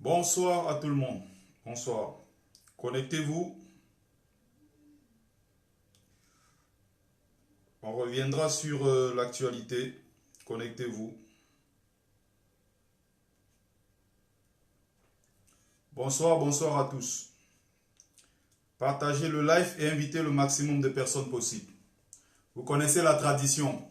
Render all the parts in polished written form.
Bonsoir à tout le monde. Bonsoir. Connectez-vous. On reviendra sur l'actualité. Connectez-vous. Bonsoir, bonsoir à tous. Partagez le live et invitez le maximum de personnes possible. Vous connaissez la tradition.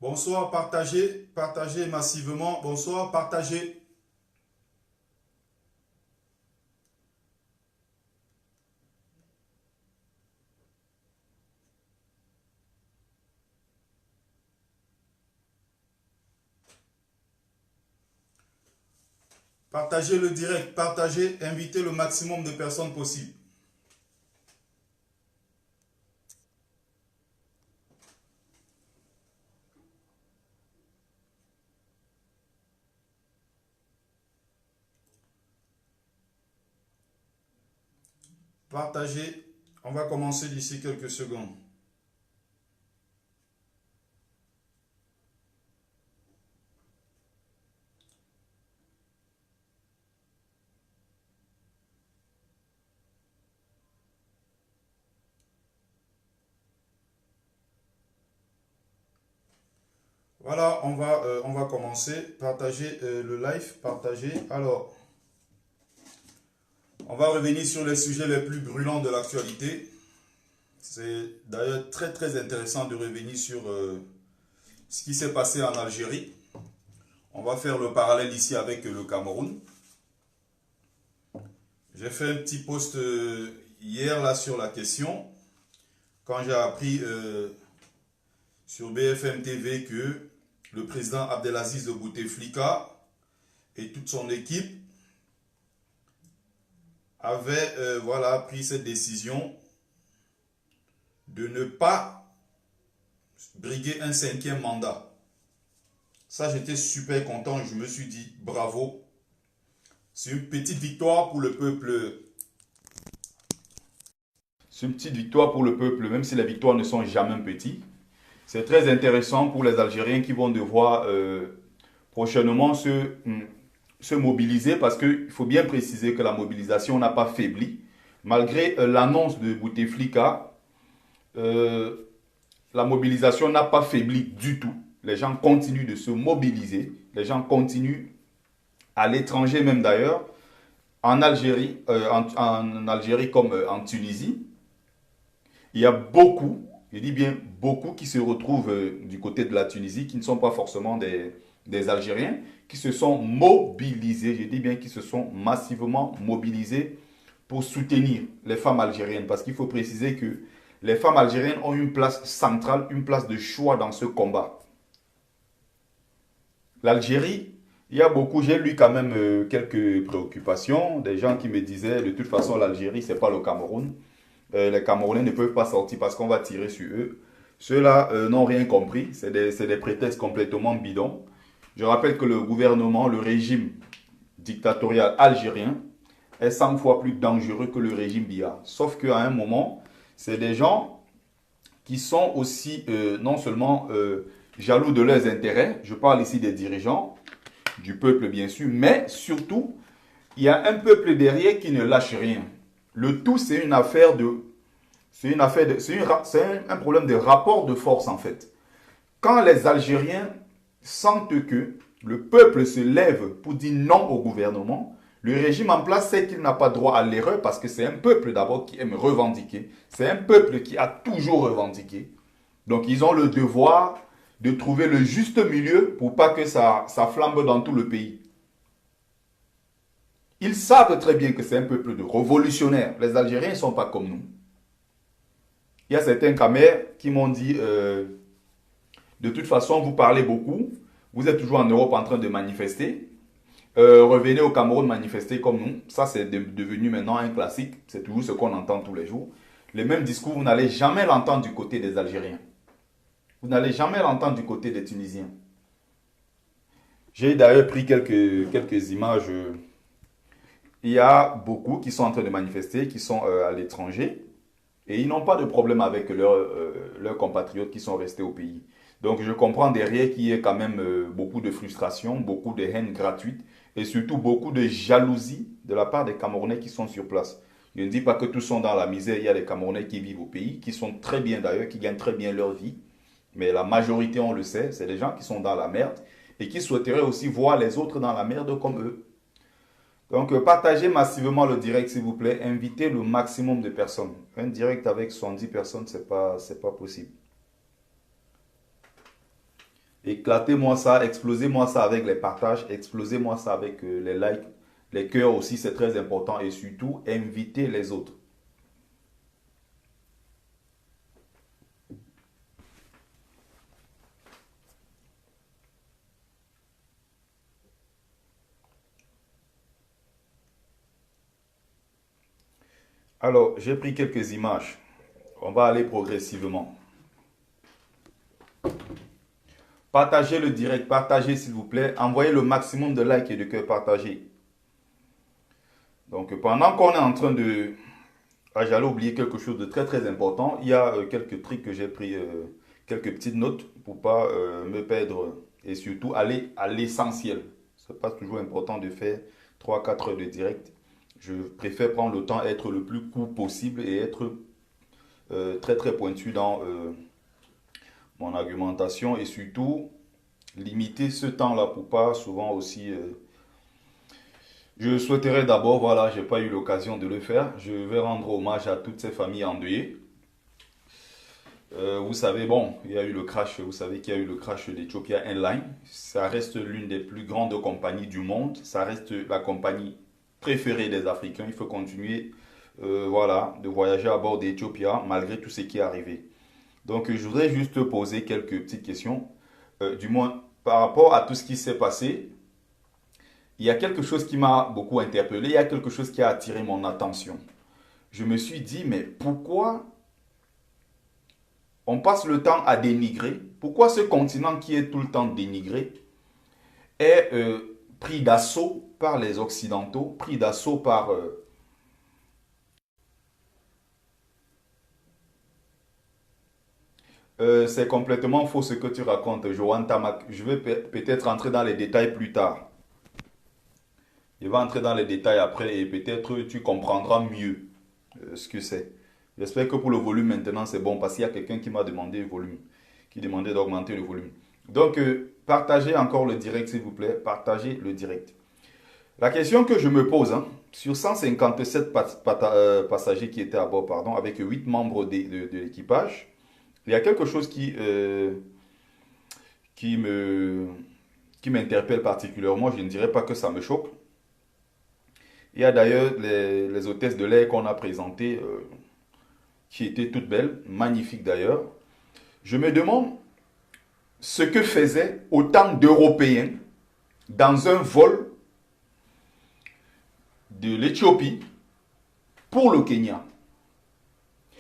Bonsoir, partagez, partagez massivement. Bonsoir, partagez. Partagez le direct, partagez, invitez le maximum de personnes possible. Partagez. On va commencer d'ici quelques secondes. Voilà, on va commencer. Partagez le live, partagez. Alors, on va revenir sur les sujets les plus brûlants de l'actualité. C'est d'ailleurs très très intéressant de revenir sur ce qui s'est passé en Algérie. On va faire le parallèle ici avec le Cameroun. J'ai fait un petit post hier là sur la question. Quand j'ai appris sur BFM TV que le président Abdelaziz Bouteflika et toute son équipe avaient voilà, pris cette décision de ne pas briguer un 5e mandat. Ça, j'étais super content. Je me suis dit, bravo. C'est une petite victoire pour le peuple. C'est une petite victoire pour le peuple, même si les victoires ne sont jamais petites. C'est très intéressant pour les Algériens qui vont devoir prochainement se mobiliser parce qu'il faut bien préciser que la mobilisation n'a pas faibli. Malgré l'annonce de Bouteflika, la mobilisation n'a pas faibli du tout. Les gens continuent de se mobiliser. Les gens continuent à l'étranger même d'ailleurs, en Algérie, en Algérie comme en Tunisie. Il y a beaucoup, je dis bien beaucoup, qui se retrouvent du côté de la Tunisie, qui ne sont pas forcément des Algériens, qui se sont mobilisés, je dis bien qui se sont massivement mobilisés pour soutenir les femmes algériennes. Parce qu'il faut préciser que les femmes algériennes ont une place centrale, une place de choix dans ce combat. L'Algérie, il y a beaucoup, j'ai lu quand même quelques préoccupations, des gens qui me disaient de toute façon l'Algérie, ce n'est pas le Cameroun. Les Camerounais ne peuvent pas sortir parce qu'on va tirer sur eux. Ceux-là n'ont rien compris, c'est des prétextes complètement bidons. Je rappelle que le gouvernement, le régime dictatorial algérien est 100 fois plus dangereux que le régime Biya. Sauf qu'à un moment, c'est des gens qui sont aussi non seulement jaloux de leurs intérêts, je parle ici des dirigeants, du peuple bien sûr, mais surtout, il y a un peuple derrière qui ne lâche rien. Le tout, c'est une affaire de... C'est un problème de rapport de force en fait. Quand les Algériens sentent que le peuple se lève pour dire non au gouvernement, le régime en place sait qu'il n'a pas droit à l'erreur parce que c'est un peuple d'abord qui aime revendiquer. C'est un peuple qui a toujours revendiqué. Donc ils ont le devoir de trouver le juste milieu pour pas que ça flambe dans tout le pays. Ils savent très bien que c'est un peuple de révolutionnaires. Les Algériens ne sont pas comme nous. Il y a certains camers qui m'ont dit de toute façon, vous parlez beaucoup, vous êtes toujours en Europe en train de manifester, Revenez au Cameroun manifester comme nous. Ça, c'est devenu maintenant un classique. C'est toujours ce qu'on entend tous les jours. Le même discours, vous n'allez jamais l'entendre du côté des Algériens. Vous n'allez jamais l'entendre du côté des Tunisiens. J'ai d'ailleurs pris quelques images. Il y a beaucoup qui sont en train de manifester, qui sont à l'étranger. Et ils n'ont pas de problème avec leurs compatriotes qui sont restés au pays. Donc je comprends derrière qu'il y ait quand même beaucoup de frustration, beaucoup de haine gratuite et surtout beaucoup de jalousie de la part des Camerounais qui sont sur place. Je ne dis pas que tous sont dans la misère, il y a des Camerounais qui vivent au pays, qui sont très bien d'ailleurs, qui gagnent très bien leur vie. Mais la majorité, on le sait, c'est des gens qui sont dans la merde et qui souhaiteraient aussi voir les autres dans la merde comme eux. Donc, partagez massivement le direct, s'il vous plaît. Invitez le maximum de personnes. Un direct avec 70 personnes, c'est pas possible. Éclatez-moi ça, explosez-moi ça avec les partages, explosez-moi ça avec les likes, les cœurs aussi, c'est très important. Et surtout, invitez les autres. Alors, j'ai pris quelques images. On va aller progressivement. Partagez le direct, partagez s'il vous plaît. Envoyez le maximum de likes et de cœurs partagés. Donc, pendant qu'on est en train de... Ah, j'allais oublier quelque chose de très très important. Il y a quelques trucs que j'ai pris, quelques petites notes pour ne pas me perdre et surtout aller à l'essentiel. Ce n'est pas toujours important de faire 3-4 heures de direct. Je préfère prendre le temps, être le plus court possible et être très très pointu dans mon argumentation et surtout limiter ce temps-là pour pas souvent aussi... Je souhaiterais d'abord, voilà, j'ai pas eu l'occasion de le faire. Je vais rendre hommage à toutes ces familles endeuillées. Vous savez, bon, il y a eu le crash, vous savez qu'il y a eu le crash d'Ethiopia Airlines. Ça reste l'une des plus grandes compagnies du monde. Ça reste la compagnie préférée des Africains. Il faut continuer, voilà, de voyager à bord d'Ethiopia malgré tout ce qui est arrivé. Donc, je voudrais juste poser quelques petites questions. Du moins, par rapport à tout ce qui s'est passé, il y a quelque chose qui m'a beaucoup interpellé, il y a quelque chose qui a attiré mon attention. Je me suis dit, mais pourquoi on passe le temps à dénigrer? Pourquoi ce continent qui est tout le temps dénigré est pris d'assaut par les Occidentaux, pris d'assaut par... c'est complètement faux ce que tu racontes, Johan Tamak. Je vais peut-être entrer dans les détails plus tard. Je vais entrer dans les détails après et peut-être tu comprendras mieux ce que c'est. J'espère que pour le volume maintenant c'est bon parce qu'il y a quelqu'un qui m'a demandé le volume, qui demandait d'augmenter le volume. Donc partagez encore le direct s'il vous plaît, partagez le direct. La question que je me pose, hein, sur 157 passagers qui étaient à bord, pardon, avec 8 membres de l'équipage, il y a quelque chose qui m'interpelle particulièrement. Je ne dirais pas que ça me choque. Il y a d'ailleurs les hôtesses de l'air qu'on a présentées, qui étaient toutes belles, magnifiques d'ailleurs. Je me demande ce que faisaient autant d'Européens dans un vol de l'Éthiopie pour le Kenya.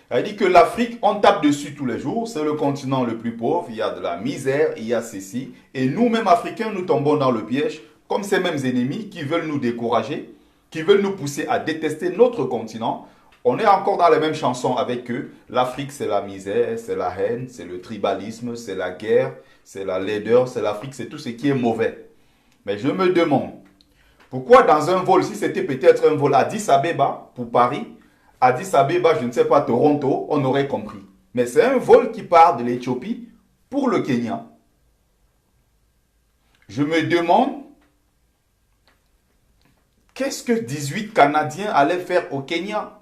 Elle dit que l'Afrique, on tape dessus tous les jours, c'est le continent le plus pauvre, il y a de la misère, il y a ceci. Et nous-mêmes Africains, nous tombons dans le piège, comme ces mêmes ennemis qui veulent nous décourager, qui veulent nous pousser à détester notre continent. On est encore dans les mêmes chansons avec eux. L'Afrique, c'est la misère, c'est la haine, c'est le tribalisme, c'est la guerre, c'est la laideur, c'est l'Afrique, c'est tout ce qui est mauvais. Mais je me demande, pourquoi dans un vol, si c'était peut-être un vol à Addis Abeba pour Paris, Addis Abeba, je ne sais pas, Toronto, on aurait compris. Mais c'est un vol qui part de l'Éthiopie pour le Kenya. Je me demande, qu'est-ce que 18 Canadiens allaient faire au Kenya?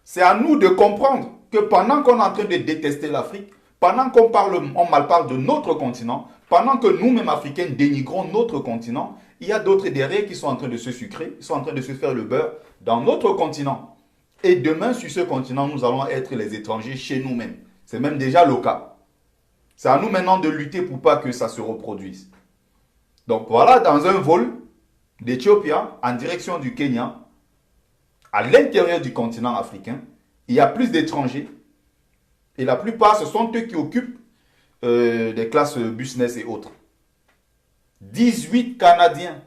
C'est à nous de comprendre que pendant qu'on est en train de détester l'Afrique, pendant on malparle de notre continent, pendant que nous-mêmes Africains dénigrons notre continent, il y a d'autres derrière qui sont en train de se sucrer, qui sont en train de se faire le beurre dans notre continent. Et demain, sur ce continent, nous allons être les étrangers chez nous-mêmes. C'est même déjà le cas. C'est à nous maintenant de lutter pour pas que ça se reproduise. Donc voilà, dans un vol d'Éthiopie en direction du Kenya, à l'intérieur du continent africain, il y a plus d'étrangers. Et la plupart, ce sont eux qui occupent des classes business et autres. 18 Canadiens.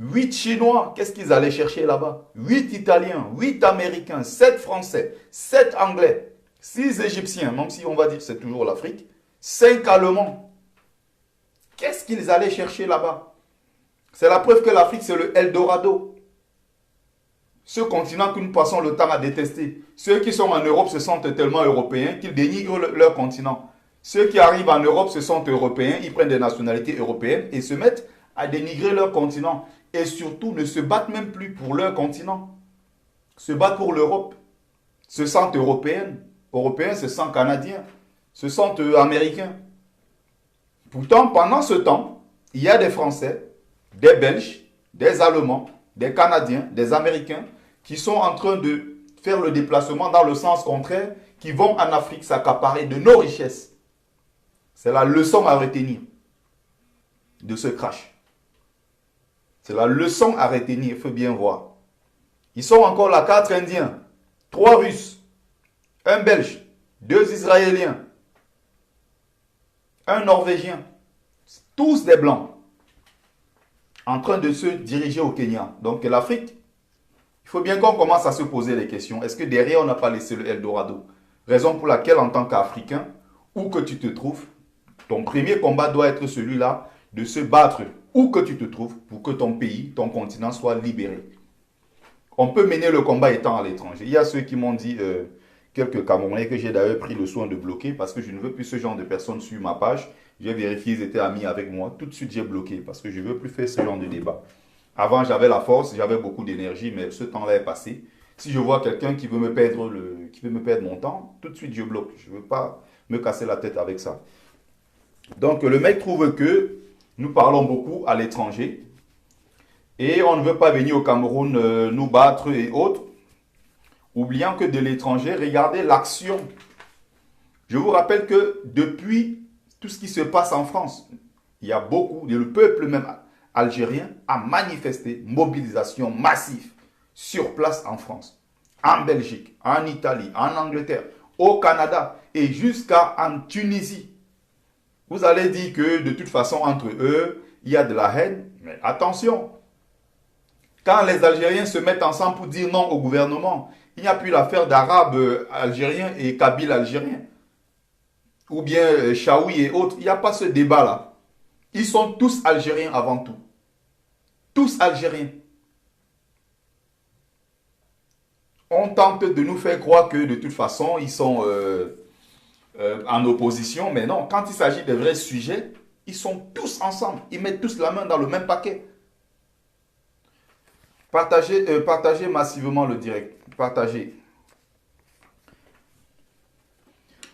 8 Chinois, qu'est-ce qu'ils allaient chercher là-bas? 8 Italiens, 8 Américains, 7 Français, 7 Anglais, 6 Égyptiens, même si on va dire que c'est toujours l'Afrique, 5 Allemands. Qu'est-ce qu'ils allaient chercher là-bas? C'est la preuve que l'Afrique, c'est le Eldorado. Ce continent que nous passons le temps à détester. Ceux qui sont en Europe se sentent tellement européens qu'ils dénigrent leur continent. Ceux qui arrivent en Europe se sentent européens, ils prennent des nationalités européennes et se mettent à dénigrer leur continent. Et surtout, ne se battent même plus pour leur continent. Se battent pour l'Europe. Se sentent européennes. Européens se sentent canadiens. Se sentent américains. Pourtant, pendant ce temps, il y a des Français, des Belges, des Allemands, des Canadiens, des Américains qui sont en train de faire le déplacement dans le sens contraire, qui vont en Afrique s'accaparer de nos richesses. C'est la leçon à retenir de ce crash. C'est la leçon à retenir, il faut bien voir. Ils sont encore là, 4 Indiens, 3 Russes, 1 Belge, 2 Israéliens, 1 Norvégien, tous des Blancs, en train de se diriger au Kenya. Donc l'Afrique, il faut bien qu'on commence à se poser les questions. Est-ce que derrière, on n'a pas laissé le Eldorado? Raison pour laquelle, en tant qu'Africain, où que tu te trouves, ton premier combat doit être celui-là, de se battre où que tu te trouves pour que ton pays, ton continent soit libéré. On peut mener le combat étant à l'étranger. Il y a ceux qui m'ont dit, quelques Camerounais que j'ai d'ailleurs pris le soin de bloquer parce que je ne veux plus ce genre de personnes sur ma page. J'ai vérifié, ils étaient amis avec moi. Tout de suite, j'ai bloqué parce que je ne veux plus faire ce genre de débat. Avant, j'avais la force, j'avais beaucoup d'énergie, mais ce temps-là est passé. Si je vois quelqu'un qui veut me perdre mon temps, tout de suite, je bloque. Je ne veux pas me casser la tête avec ça. Donc, le mec trouve que nous parlons beaucoup à l'étranger et on ne veut pas venir au Cameroun nous battre et autres, oubliant que de l'étranger, regardez l'action. Je vous rappelle que depuis tout ce qui se passe en France, il y a beaucoup, le peuple même algérien a manifesté, mobilisation massive sur place en France, en Belgique, en Italie, en Angleterre, au Canada et jusqu'en Tunisie. Vous allez dire que de toute façon, entre eux, il y a de la haine. Mais attention, quand les Algériens se mettent ensemble pour dire non au gouvernement, il n'y a plus l'affaire d'Arabes algériens et Kabyles algériens. Ou bien Chaoui et autres. Il n'y a pas ce débat-là. Ils sont tous Algériens avant tout. Tous Algériens. On tente de nous faire croire que de toute façon, ils sont en opposition. Mais non, quand il s'agit de vrais sujets, ils sont tous ensemble. Ils mettent tous la main dans le même paquet. Partagez massivement le direct. Partagez.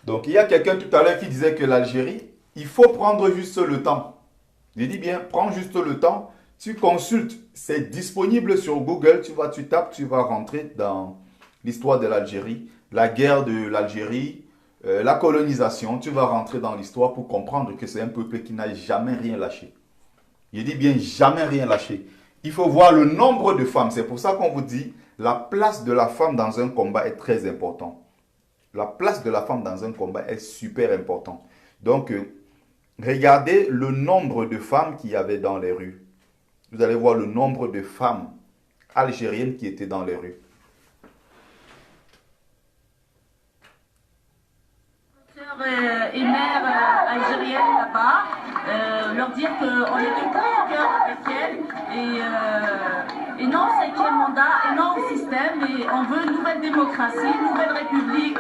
Donc, il y a quelqu'un tout à l'heure qui disait que l'Algérie, il faut prendre juste le temps. Je dis bien, prends juste le temps. Tu consultes, c'est disponible sur Google. Tu tapes, tu vas rentrer dans l'histoire de l'Algérie, la guerre de l'Algérie, la colonisation. Tu vas rentrer dans l'histoire pour comprendre que c'est un peuple qui n'a jamais rien lâché. Je dis bien, jamais rien lâché. Il faut voir le nombre de femmes. C'est pour ça qu'on vous dit, la place de la femme dans un combat est très importante. La place de la femme dans un combat est super important. Donc, regardez le nombre de femmes qu'il y avait dans les rues. Vous allez voir le nombre de femmes algériennes qui étaient dans les rues. Et mères algériennes là-bas, leur dire qu'on est de cœur avec elles et non au 5e mandat et non au système et on veut une nouvelle démocratie, une nouvelle république,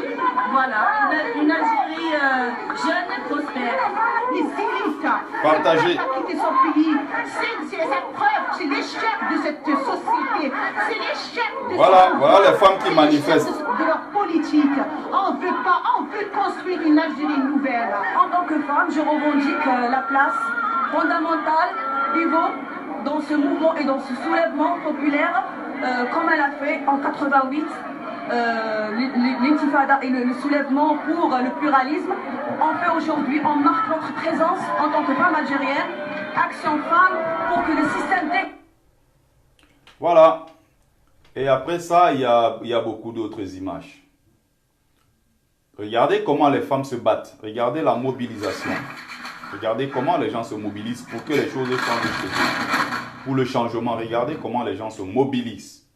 voilà, une Algérie jeune et prospère. Les élites, Partagez. quitter son pays, c'est cette preuve, c'est l'échec de cette société, c'est l'échec de voilà les femmes qui manifestent. De leur politique. On veut construire une Algérie nouvelle. En tant que femme, je revendique la place fondamentale d'Ivo dans ce mouvement et dans ce soulèvement populaire, comme elle a fait en 88 l'intifada et le soulèvement pour le pluralisme, on fait aujourd'hui, on marque notre présence en tant que femme algérienne, Action Femmes, pour que le système... Voilà. Et après ça, il y a beaucoup d'autres images. Regardez comment les femmes se battent. Regardez la mobilisation. Regardez comment les gens se mobilisent pour que les choses changent chez eux. Pour le changement, regardez comment les gens se mobilisent.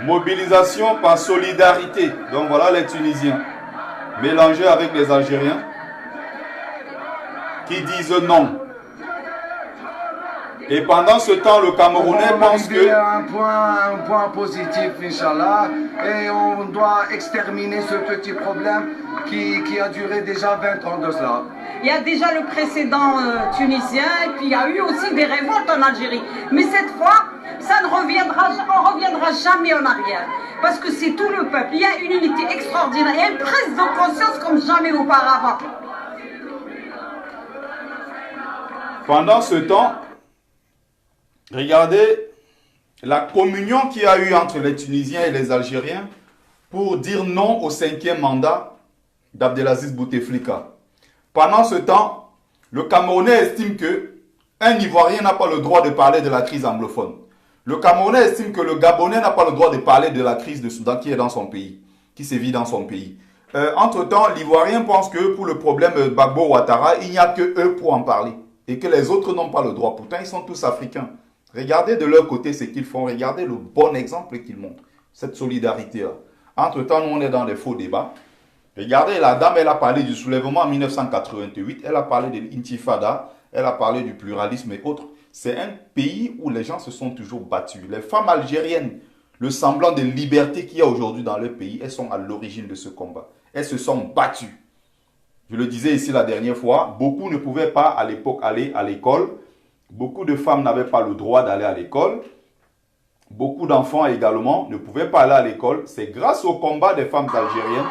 Mobilisation par solidarité. Donc voilà les Tunisiens mélangés avec les Algériens qui disent non. Et pendant ce temps, le Camerounais pense que... Un point positif, Inch'Allah, et on doit exterminer ce petit problème qui a duré déjà 20 ans de cela. Il y a déjà le précédent tunisien, et puis il y a eu aussi des révoltes en Algérie. Mais cette fois, on reviendra jamais en arrière. Parce que c'est tout le peuple. Il y a une unité extraordinaire, il y a une prise de conscience comme jamais auparavant. Pendant ce temps, regardez la communion qu'il y a eu entre les Tunisiens et les Algériens pour dire non au 5e mandat d'Abdelaziz Bouteflika. Pendant ce temps, le Camerounais estime que un Ivoirien n'a pas le droit de parler de la crise anglophone. Le Camerounais estime que le Gabonais n'a pas le droit de parler de la crise de Soudan qui est dans son pays, qui sévit dans son pays. Entre-temps, l'Ivoirien pense que pour le problème Gbagbo Ouattara, il n'y a que eux pour en parler et que les autres n'ont pas le droit. Pourtant, ils sont tous africains. Regardez de leur côté ce qu'ils font. Regardez le bon exemple qu'ils montrent. Cette solidarité-là. Entre-temps, nous, on est dans des faux débats. Regardez, la dame, elle a parlé du soulèvement en 1988. Elle a parlé de l'intifada. Elle a parlé du pluralisme et autres. C'est un pays où les gens se sont toujours battus. Les femmes algériennes, le semblant de liberté qu'il y a aujourd'hui dans leur pays, elles sont à l'origine de ce combat. Elles se sont battues. Je le disais ici la dernière fois, beaucoup ne pouvaient pas à l'époque aller à l'école. Beaucoup de femmes n'avaient pas le droit d'aller à l'école. Beaucoup d'enfants également ne pouvaient pas aller à l'école. C'est grâce au combat des femmes algériennes.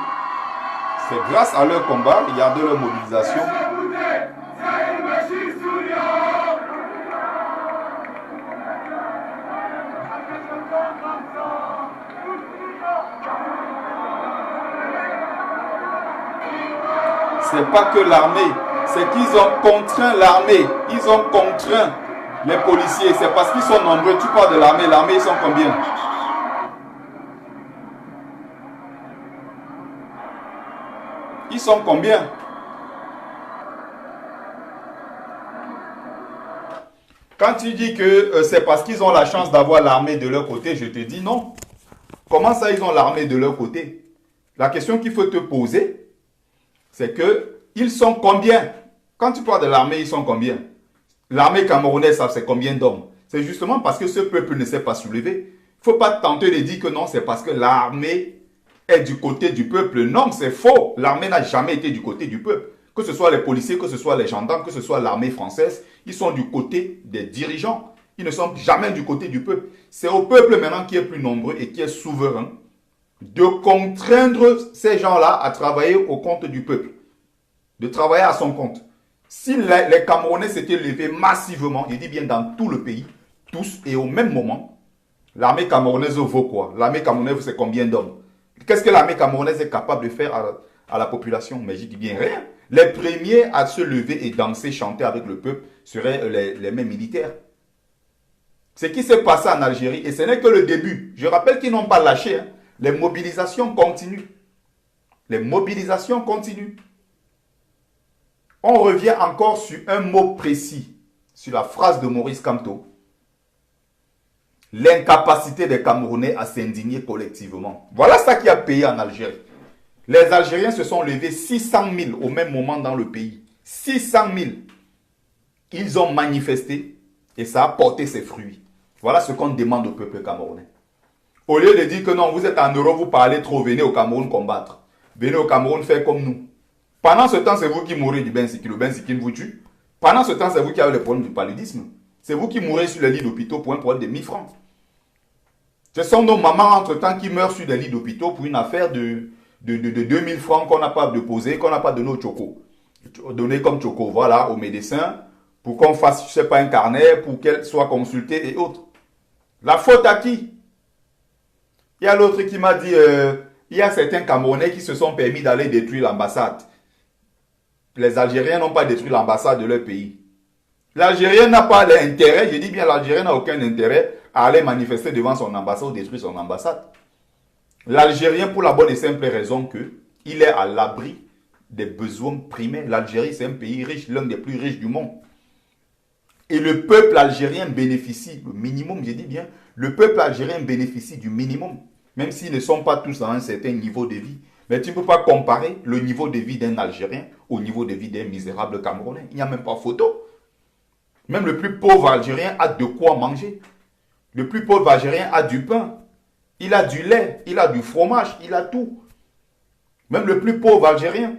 C'est grâce à leur combat, regardez leur mobilisation. C'est pas que l'armée, c'est qu'ils ont contraint l'armée, ils ont contraint les policiers, c'est parce qu'ils sont nombreux. Tu parles de l'armée, ils sont combien? Ils sont combien? Quand tu dis que c'est parce qu'ils ont la chance d'avoir l'armée de leur côté, je te dis non. Comment ça ils ont l'armée de leur côté? La question qu'il faut te poser, c'est que ils sont combien? Quand tu parles de l'armée, ils sont combien? L'armée camerounaise, ça c'est combien d'hommes? C'est justement parce que ce peuple ne s'est pas soulevé. Il ne faut pas tenter de dire que non, c'est parce que l'armée est du côté du peuple. Non, c'est faux. L'armée n'a jamais été du côté du peuple. Que ce soit les policiers, que ce soit les gendarmes, que ce soit l'armée française, ils sont du côté des dirigeants. Ils ne sont jamais du côté du peuple. C'est au peuple maintenant qui est plus nombreux et qui est souverain de contraindre ces gens-là à travailler au compte du peuple. De travailler à son compte. Si les Camerounais s'étaient levés massivement, je dis bien dans tout le pays, tous et au même moment, l'armée camerounaise vaut quoi? L'armée camerounaise, c'est combien d'hommes? Qu'est-ce que l'armée camerounaise est capable de faire à la population? Mais je dis bien rien. Les premiers à se lever et danser, chanter avec le peuple seraient les mêmes militaires. Ce qui s'est passé en Algérie, et ce n'est que le début. Je rappelle qu'ils n'ont pas lâché. Hein. Les mobilisations continuent. Les mobilisations continuent. On revient encore sur un mot précis, sur la phrase de Maurice Kamto. L'incapacité des Camerounais à s'indigner collectivement. Voilà ça qui a payé en Algérie. Les Algériens se sont levés 600 000 au même moment dans le pays. 600 000. Ils ont manifesté et ça a porté ses fruits. Voilà ce qu'on demande au peuple camerounais. Au lieu de dire que non, vous êtes en Europe, vous parlez trop, venez au Cameroun combattre. Venez au Cameroun faire comme nous. Pendant ce temps, c'est vous qui mourrez du Benzikin. Le Benzikin vous tue. Pendant ce temps, c'est vous qui avez le problème du paludisme. C'est vous qui mourrez sur les lits d'hôpitaux pour un problème de 1000 francs. Ce sont nos mamans entre-temps qui meurent sur des lits d'hôpitaux pour une affaire de 2000 francs qu'on n'a pas déposé, qu'on n'a pas donné au Choco. Donné comme Choco, voilà, aux médecins, pour qu'on fasse, je sais pas, un carnet, pour qu'elle soit consultée et autres. La faute à qui? Il y a l'autre qui m'a dit, il y a certains Camerounais qui se sont permis d'aller détruire l'ambassade. Les Algériens n'ont pas détruit l'ambassade de leur pays. L'Algérien n'a pas l'intérêt, je dis bien l'Algérien n'a aucun intérêt à aller manifester devant son ambassade ou détruire son ambassade. L'Algérien, pour la bonne et simple raison qu'il est à l'abri des besoins primaires. L'Algérie, c'est un pays riche, l'un des plus riches du monde. Et le peuple algérien bénéficie, le minimum, je dis bien, le peuple algérien bénéficie du minimum, même s'ils ne sont pas tous à un certain niveau de vie. Mais tu ne peux pas comparer le niveau de vie d'un Algérien au niveau de vie d'un misérable Camerounais. Il n'y a même pas photo. Même le plus pauvre Algérien a de quoi manger. Le plus pauvre Algérien a du pain. Il a du lait, il a du fromage, il a tout. Même le plus pauvre Algérien.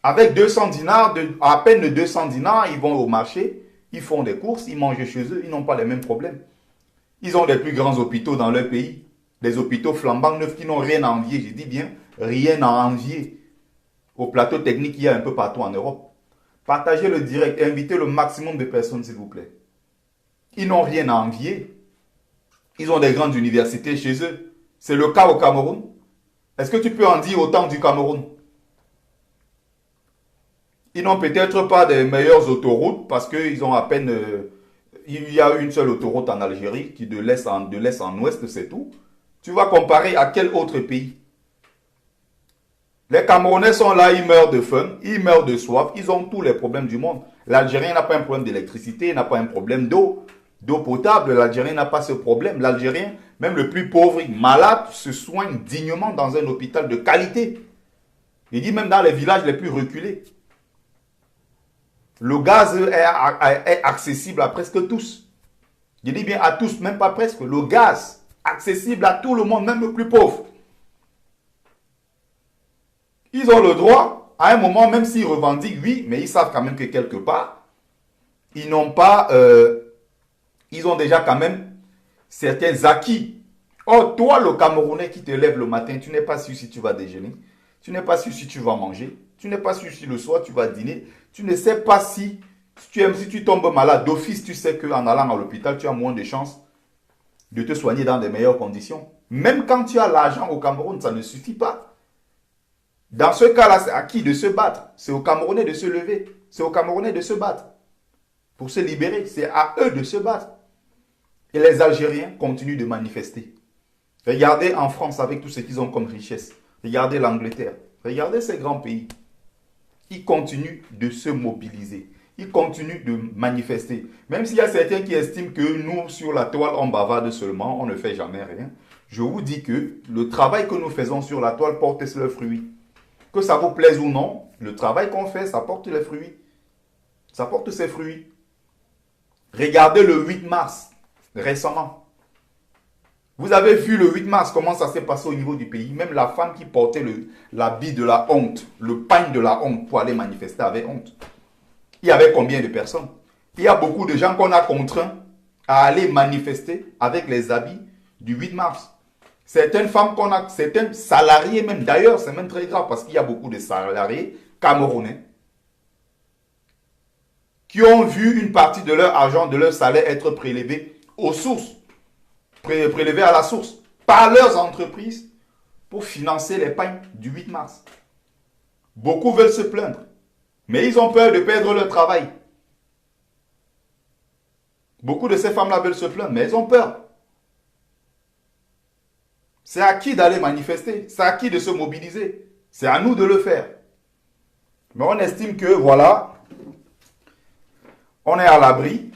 Avec 200 dinars, à peine de 200 dinars, ils vont au marché, ils font des courses, ils mangent chez eux, ils n'ont pas les mêmes problèmes. Ils ont les plus grands hôpitaux dans leur pays. Des hôpitaux flambant neufs qui n'ont rien à envier, je dis bien, rien à envier au plateau technique qu'il y a un peu partout en Europe. Partagez le direct, invitez le maximum de personnes, s'il vous plaît. Ils n'ont rien à envier. Ils ont des grandes universités chez eux. C'est le cas au Cameroun. Est-ce que tu peux en dire autant du Cameroun? Ils n'ont peut-être pas des meilleures autoroutes parce qu'ils ont à peine... il y a une seule autoroute en Algérie qui de l'est en ouest, c'est tout. Tu vas comparer à quel autre pays? Les Camerounais sont là, ils meurent de faim, ils meurent de soif, ils ont tous les problèmes du monde. L'Algérien n'a pas un problème d'électricité, il n'a pas un problème d'eau potable. L'Algérien n'a pas ce problème. L'Algérien, même le plus pauvre, malade, se soigne dignement dans un hôpital de qualité. Il dit même dans les villages les plus reculés. Le gaz est accessible à presque tous. Je dis bien à tous, même pas presque. Le gaz, accessible à tout le monde, même le plus pauvre. Ils ont le droit, à un moment, même s'ils revendiquent, oui, mais ils savent quand même que quelque part, ils n'ont pas, ils ont déjà quand même certains acquis. Or, toi, le Camerounais qui te lève le matin, tu n'es pas sûr si tu vas déjeuner, tu n'es pas sûr si tu vas manger, tu n'es pas sûr si le soir tu vas dîner, tu ne sais pas si tu tombes malade d'office, tu sais qu'en allant à l'hôpital, tu as moins de chances de te soigner dans de meilleures conditions. Même quand tu as l'argent au Cameroun, ça ne suffit pas. Dans ce cas-là, c'est à qui de se battre? C'est aux Camerounais de se lever. C'est aux Camerounais de se battre. Pour se libérer, c'est à eux de se battre. Et les Algériens continuent de manifester. Regardez en France avec tout ce qu'ils ont comme richesse. Regardez l'Angleterre. Regardez ces grands pays. Ils continuent de se mobiliser. Ils continuent de manifester. Même s'il y a certains qui estiment que nous, sur la toile, on bavarde seulement, on ne fait jamais rien. Je vous dis que le travail que nous faisons sur la toile porte ses fruits. Que ça vous plaise ou non, le travail qu'on fait, ça porte les fruits. Ça porte ses fruits. Regardez le 8 mars, récemment. Vous avez vu le 8 mars, comment ça s'est passé au niveau du pays. Même la femme qui portait l'habit de la honte, le pagne de la honte pour aller manifester avait honte. Il y avait combien de personnes? Il y a beaucoup de gens qu'on a contraints à aller manifester avec les habits du 8 mars. Certaines femmes qu'on a, certains salariés même, d'ailleurs, c'est même très grave parce qu'il y a beaucoup de salariés camerounais qui ont vu une partie de leur argent, de leur salaire être prélevé aux sources, prélevé à la source par leurs entreprises pour financer les pagnes du 8 mars. Beaucoup veulent se plaindre, mais ils ont peur de perdre leur travail. Beaucoup de ces femmes-là veulent se plaindre, mais elles ont peur. C'est à qui d'aller manifester? C'est à qui de se mobiliser? C'est à nous de le faire. Mais on estime que, voilà, on est à l'abri.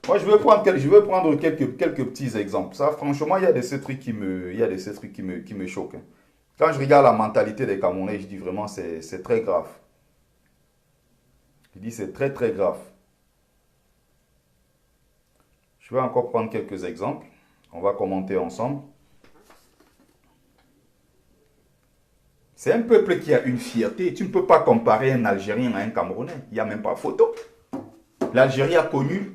Moi, je veux prendre quelques petits exemples. Ça, franchement, il y a des trucs qui me choquent. Quand je regarde la mentalité des Camerounais, je dis vraiment, c'est très grave. Je dis, c'est très, très grave. Je vais encore prendre quelques exemples. On va commenter ensemble. C'est un peuple qui a une fierté. Tu ne peux pas comparer un Algérien à un Camerounais. Il n'y a même pas photo. L'Algérie a connu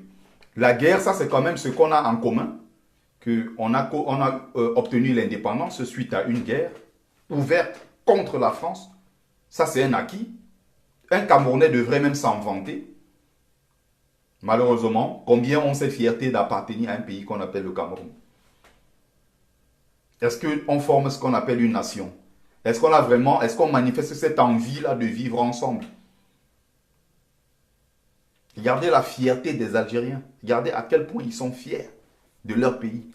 la guerre. Ça, c'est quand même ce qu'on a en commun. On a obtenu l'indépendance suite à une guerre ouverte contre la France. Ça, c'est un acquis. Un Camerounais devrait même s'en vanter. Malheureusement, combien ont cette fierté d'appartenir à un pays qu'on appelle le Cameroun? Est-ce qu'on forme ce qu'on appelle une nation? Est-ce qu'on manifeste cette envie-là de vivre ensemble? Regardez la fierté des Algériens. Regardez à quel point ils sont fiers de leur pays.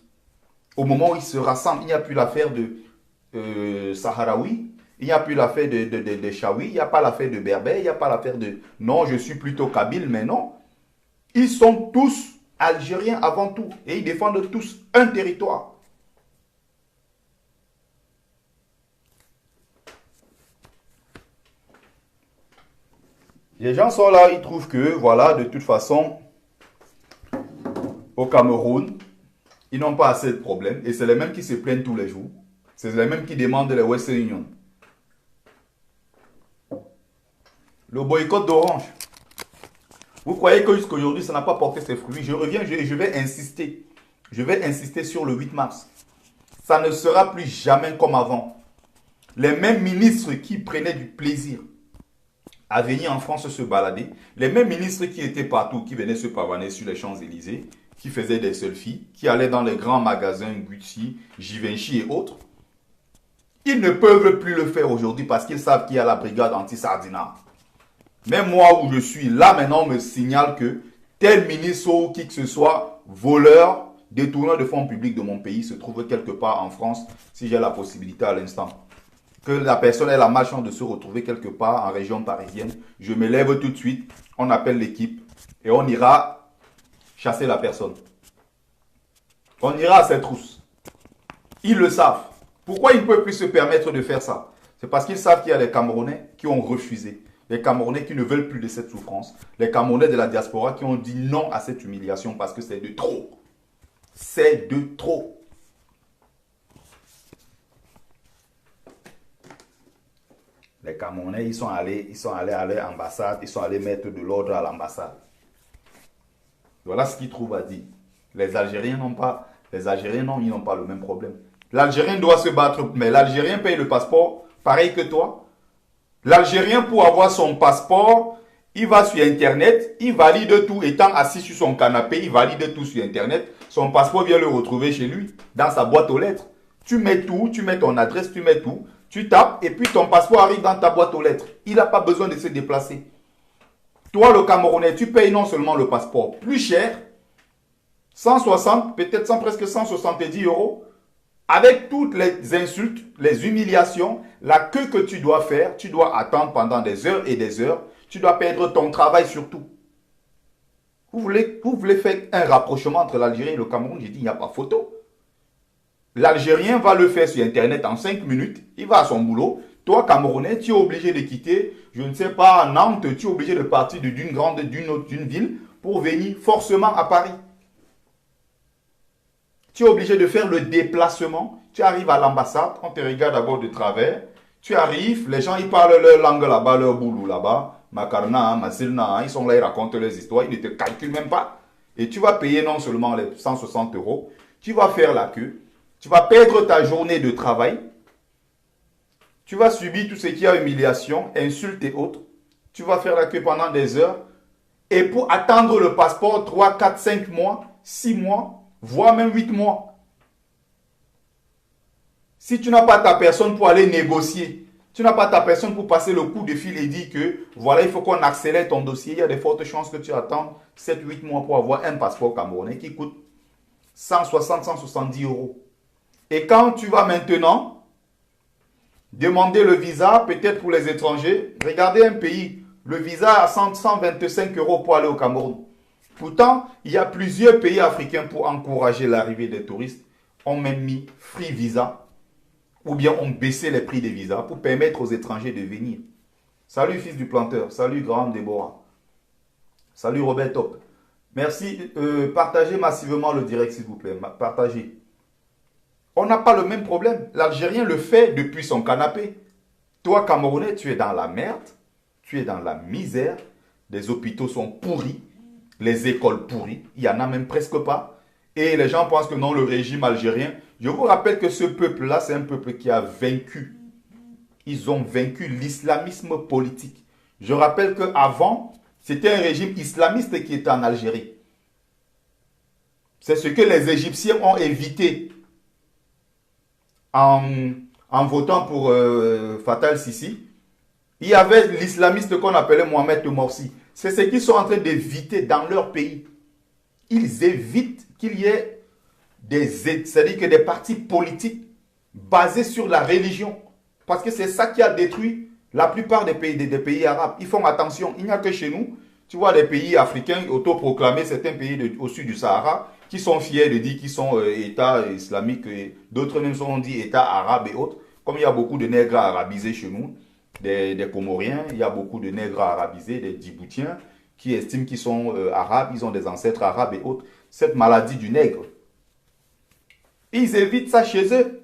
Au moment où ils se rassemblent, il n'y a plus l'affaire de Sahraoui, il n'y a plus l'affaire de Chaoui, il n'y a pas l'affaire de Berbère, il n'y a pas l'affaire de... Non, je suis plutôt Kabyle, mais non. Ils sont tous Algériens avant tout. Et ils défendent tous un territoire. Les gens sont là, ils trouvent que, voilà, de toute façon, au Cameroun, ils n'ont pas assez de problèmes. Et c'est les mêmes qui se plaignent tous les jours. C'est les mêmes qui demandent les Western Union. Le boycott d'Orange. Vous croyez que jusqu'à aujourd'hui, ça n'a pas porté ses fruits? Je reviens, je vais insister. Je vais insister sur le 8 mars. Ça ne sera plus jamais comme avant. Les mêmes ministres qui prenaient du plaisir à venir en France se balader, les mêmes ministres qui étaient partout, qui venaient se pavaner sur les Champs-Élysées, qui faisaient des selfies, qui allaient dans les grands magasins Gucci, Givenchy et autres, ils ne peuvent plus le faire aujourd'hui parce qu'ils savent qu'il y a la brigade anti-sardinat. Même moi où je suis, là maintenant on me signale que tel ministre ou qui que ce soit, voleur, détourneur de fonds publics de mon pays, se trouve quelque part en France, si j'ai la possibilité à l'instant. Que la personne ait la malchance de se retrouver quelque part en région parisienne, je me lève tout de suite, on appelle l'équipe et on ira chasser la personne. On ira à cette trousse. Ils le savent. Pourquoi ils ne peuvent plus se permettre de faire ça? C'est parce qu'ils savent qu'il y a des Camerounais qui ont refusé. Les Camerounais qui ne veulent plus de cette souffrance. Les Camerounais de la diaspora qui ont dit non à cette humiliation parce que c'est de trop. C'est de trop. Les Camerounais, ils sont allés à l'ambassade, ils sont allés mettre de l'ordre à l'ambassade. Voilà ce qu'ils trouvent à dire. Les Algériens n'ont pas le même problème. L'Algérien doit se battre, mais l'Algérien paye le passeport, pareil que toi. L'Algérien, pour avoir son passeport, il va sur Internet, il valide tout, étant assis sur son canapé, il valide tout sur Internet. Son passeport vient le retrouver chez lui, dans sa boîte aux lettres. Tu mets tout, tu mets ton adresse, tu mets tout. Tu tapes et puis ton passeport arrive dans ta boîte aux lettres. Il n'a pas besoin de se déplacer. Toi, le Camerounais, tu payes non seulement le passeport plus cher, 160, peut-être presque 170 €, avec toutes les insultes, les humiliations, la queue que tu dois faire, tu dois attendre pendant des heures et des heures, tu dois perdre ton travail surtout. Vous voulez faire un rapprochement entre l'Algérie et le Cameroun? J'ai dit, il n'y a pas photo. L'Algérien va le faire sur Internet en 5 minutes. Il va à son boulot. Toi, Camerounais, tu es obligé de quitter, je ne sais pas, Nantes. Tu es obligé de partir d'une ville pour venir forcément à Paris. Tu es obligé de faire le déplacement. Tu arrives à l'ambassade, on te regarde d'abord de travers. Tu arrives, les gens, ils parlent leur langue là-bas, leur boulou là-bas. Makarna, Masilna, ils sont là, ils racontent leurs histoires. Ils ne te calculent même pas. Et tu vas payer non seulement les 160 €, tu vas faire la queue. Tu vas perdre ta journée de travail. Tu vas subir tout ce qui est humiliation, insultes et autres. Tu vas faire la queue pendant des heures. Et pour attendre le passeport, 3, 4, 5 mois, 6 mois, voire même 8 mois. Si tu n'as pas ta personne pour aller négocier, tu n'as pas ta personne pour passer le coup de fil et dire que voilà, il faut qu'on accélère ton dossier. Il y a de fortes chances que tu attends 7, 8 mois pour avoir un passeport camerounais qui coûte 160, 170 €. Et quand tu vas maintenant demander le visa, peut-être pour les étrangers, regardez un pays, le visa à 125 € pour aller au Cameroun. Pourtant, il y a plusieurs pays africains pour encourager l'arrivée des touristes, ont même mis free visa, ou bien ont baissé les prix des visas pour permettre aux étrangers de venir. Salut fils du planteur, salut grande Déborah, salut Robert Top. Merci, partagez massivement le direct s'il vous plaît, partagez. On n'a pas le même problème. L'Algérien le fait depuis son canapé. Toi, Camerounais, tu es dans la merde. Tu es dans la misère. Les hôpitaux sont pourris. Les écoles pourries. Il n'y en a même presque pas. Et les gens pensent que non, le régime algérien. Je vous rappelle que ce peuple-là, c'est un peuple qui a vaincu. Ils ont vaincu l'islamisme politique. Je rappelle qu'avant, c'était un régime islamiste qui était en Algérie. C'est ce que les Égyptiens ont évité en votant pour Fattah el-Sisi. Il y avait l'islamiste qu'on appelait Mohamed Morsi. C'est ce qu'ils sont en train d'éviter dans leur pays. Ils évitent qu'il y ait c'est-à-dire que des partis politiques basés sur la religion. Parce que c'est ça qui a détruit la plupart des pays arabes. Ils font attention. Il n'y a que chez nous, tu vois, des pays africains autoproclamés, certains pays au sud du Sahara, qui sont fiers de dire qu'ils sont État islamique, d'autres même sont dit État arabe et autres. Comme il y a beaucoup de nègres arabisés chez nous, des Comoriens, il y a beaucoup de nègres arabisés, des Djiboutiens, qui estiment qu'ils sont arabes, ils ont des ancêtres arabes et autres. Cette maladie du nègre, ils évitent ça chez eux.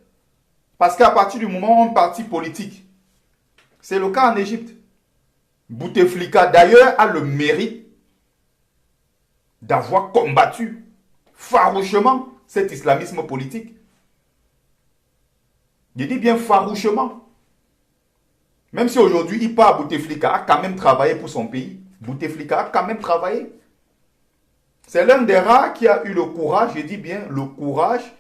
Parce qu'à partir du moment où un parti politique, c'est le cas en Égypte, Bouteflika d'ailleurs a le mérite d'avoir combattu farouchement cet islamisme politique. Je dis bien farouchement. Même si aujourd'hui il part, Bouteflika a quand même travaillé pour son pays. Bouteflika a quand même travaillé. C'est l'un des rares qui a eu le courage, je dis bien le courage,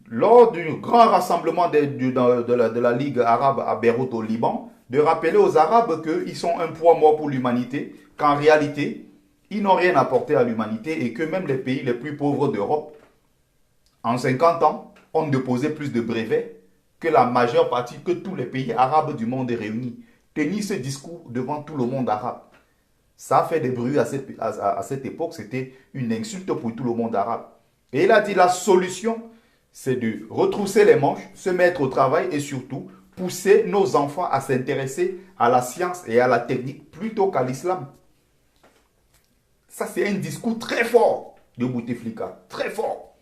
lors du grand rassemblement de la Ligue arabe à Beyrouth au Liban, de rappeler aux Arabes qu'ils sont un poids mort pour l'humanité, qu'en réalité, ils n'ont rien apporté à l'humanité et que même les pays les plus pauvres d'Europe, en 50 ans, ont déposé plus de brevets que la majeure partie, que tous les pays arabes du monde réunis. Tenir ce discours devant tout le monde arabe. Ça a fait des bruits à cette époque, c'était une insulte pour tout le monde arabe. Et il a dit la solution, c'est de retrousser les manches, se mettre au travail et surtout pousser nos enfants à s'intéresser à la science et à la technique plutôt qu'à l'islam. Ça, c'est un discours très fort de Bouteflika, très fort.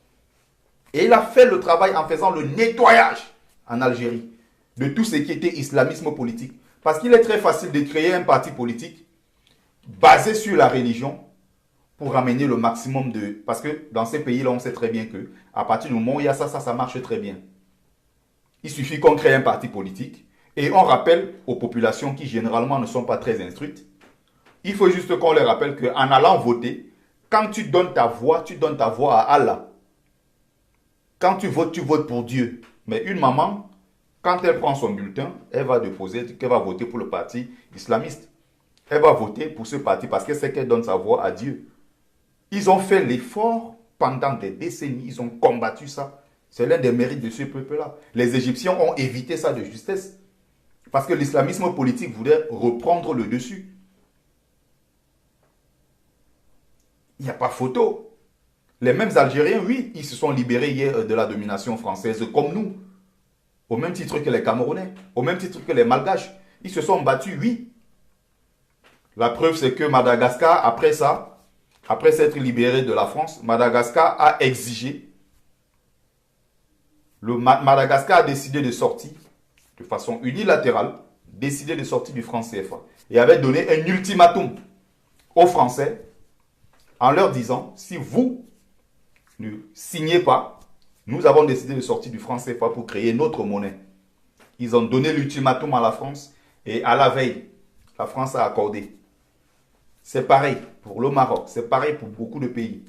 Et il a fait le travail en faisant le nettoyage en Algérie de tout ce qui était islamisme politique. Parce qu'il est très facile de créer un parti politique basé sur la religion pour ramener le maximum de... Parce que dans ces pays-là, on sait très bien que à partir du moment où il y a ça marche très bien. Il suffit qu'on crée un parti politique et on rappelle aux populations qui généralement ne sont pas très instruites. Il faut juste qu'on leur rappelle qu'en allant voter, quand tu donnes ta voix à Allah. Quand tu votes pour Dieu. Mais une maman, quand elle prend son bulletin, elle va déposer qu'elle va voter pour le parti islamiste. Elle va voter pour ce parti parce qu'elle sait qu'elle donne sa voix à Dieu. Ils ont fait l'effort pendant des décennies, ils ont combattu ça. C'est l'un des mérites de ce peuple-là. Les Égyptiens ont évité ça de justesse. Parce que l'islamisme politique voulait reprendre le dessus. Il n'y a pas photo. Les mêmes Algériens, oui, ils se sont libérés hier de la domination française comme nous. Au même titre que les Camerounais, au même titre que les Malgaches. Ils se sont battus, oui. La preuve, c'est que Madagascar, après ça, après s'être libéré de la France, Madagascar a exigé. Madagascar a décidé de sortir de façon unilatérale, décidé de sortir du franc CFA. Et avait donné un ultimatum aux Français en leur disant, si vous ne signez pas, nous avons décidé de sortir du franc CFA pour créer notre monnaie. Ils ont donné l'ultimatum à la France et à la veille, la France a accordé. C'est pareil pour le Maroc, c'est pareil pour beaucoup de pays.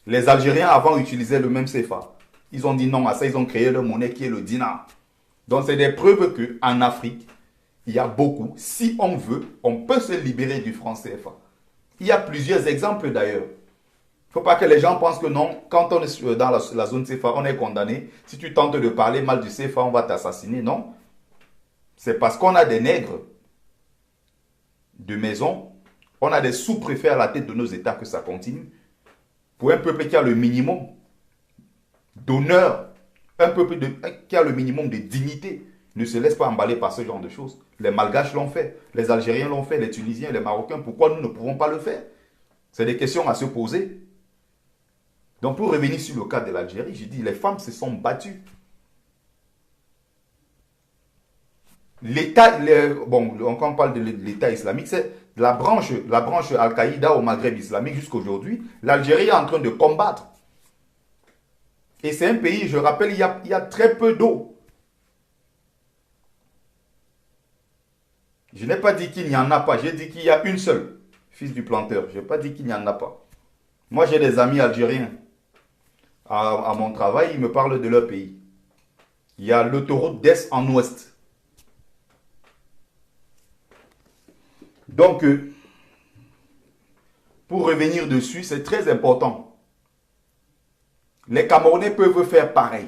Les Algériens avant utilisaient le même CFA. Ils ont dit non à ça, ils ont créé leur monnaie qui est le dinar. Donc c'est des preuves qu'en Afrique, il y a beaucoup. Si on veut, on peut se libérer du franc CFA. Il y a plusieurs exemples d'ailleurs. Il ne faut pas que les gens pensent que non, quand on est dans la zone CFA, on est condamné. Si tu tentes de parler mal du CFA, on va t'assassiner. Non. C'est parce qu'on a des nègres de maison, on a des sous-préfets à la tête de nos États que ça continue. Pour un peuple qui a le minimum d'honneur, un peuple qui a le minimum de dignité, ne se laisse pas emballer par ce genre de choses. Les Malgaches l'ont fait, les Algériens l'ont fait, les Tunisiens, les Marocains, pourquoi nous ne pouvons pas le faire? C'est des questions à se poser. Donc pour revenir sur le cas de l'Algérie, j'ai dit, les femmes se sont battues. L'État, bon, quand on parle de l'État islamique, c'est la branche Al-Qaïda au Maghreb islamique jusqu'aujourd'hui. L'Algérie est en train de combattre. Et c'est un pays, je rappelle, il y a très peu d'eau. Je n'ai pas dit qu'il n'y en a pas. J'ai dit qu'il y a une seule, fils du planteur. Je n'ai pas dit qu'il n'y en a pas. Moi, j'ai des amis algériens. À mon travail, ils me parlent de leur pays. Il y a l'autoroute d'est en ouest. Donc, pour revenir dessus, c'est très important. Les Camerounais peuvent faire pareil.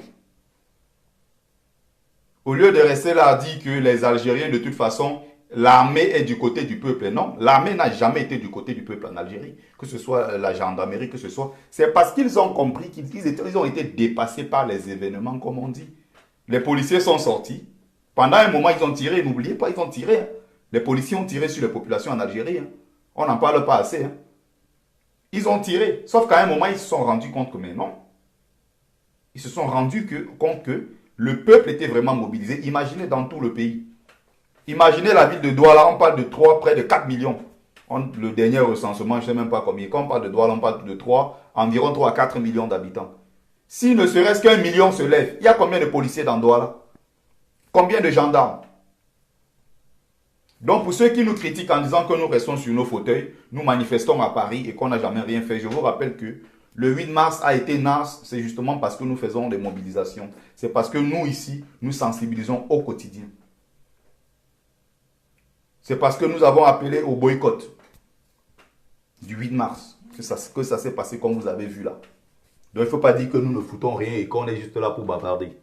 Au lieu de rester là à dire que les Algériens, de toute façon, l'armée est du côté du peuple. Non, l'armée n'a jamais été du côté du peuple en Algérie. Que ce soit la gendarmerie, que ce soit... C'est parce qu'ils ont compris qu'ils ont été dépassés par les événements, comme on dit. Les policiers sont sortis. Pendant un moment, ils ont tiré. N'oubliez pas, ils ont tiré. Hein. Les policiers ont tiré sur les populations en Algérie. Hein. On n'en parle pas assez. Hein. Ils ont tiré. Sauf qu'à un moment, ils se sont rendus compte que, mais non. Ils se sont rendus compte que le peuple était vraiment mobilisé. Imaginez dans tout le pays. Imaginez la ville de Douala, on parle de près de 4 millions. Le dernier recensement, je ne sais même pas combien. Quand on parle de Douala, on parle de environ 3 à 4 millions d'habitants. Si ne serait-ce qu'un million se lève, il y a combien de policiers dans Douala? Combien de gendarmes? Donc pour ceux qui nous critiquent en disant que nous restons sur nos fauteuils, nous manifestons à Paris et qu'on n'a jamais rien fait, je vous rappelle que le 8 mars a été NAS, c'est justement parce que nous faisons des mobilisations. C'est parce que nous ici, nous sensibilisons au quotidien. C'est parce que nous avons appelé au boycott du 8 mars que ça s'est passé comme vous avez vu là. Donc il ne faut pas dire que nous ne foutons rien et qu'on est juste là pour bavarder.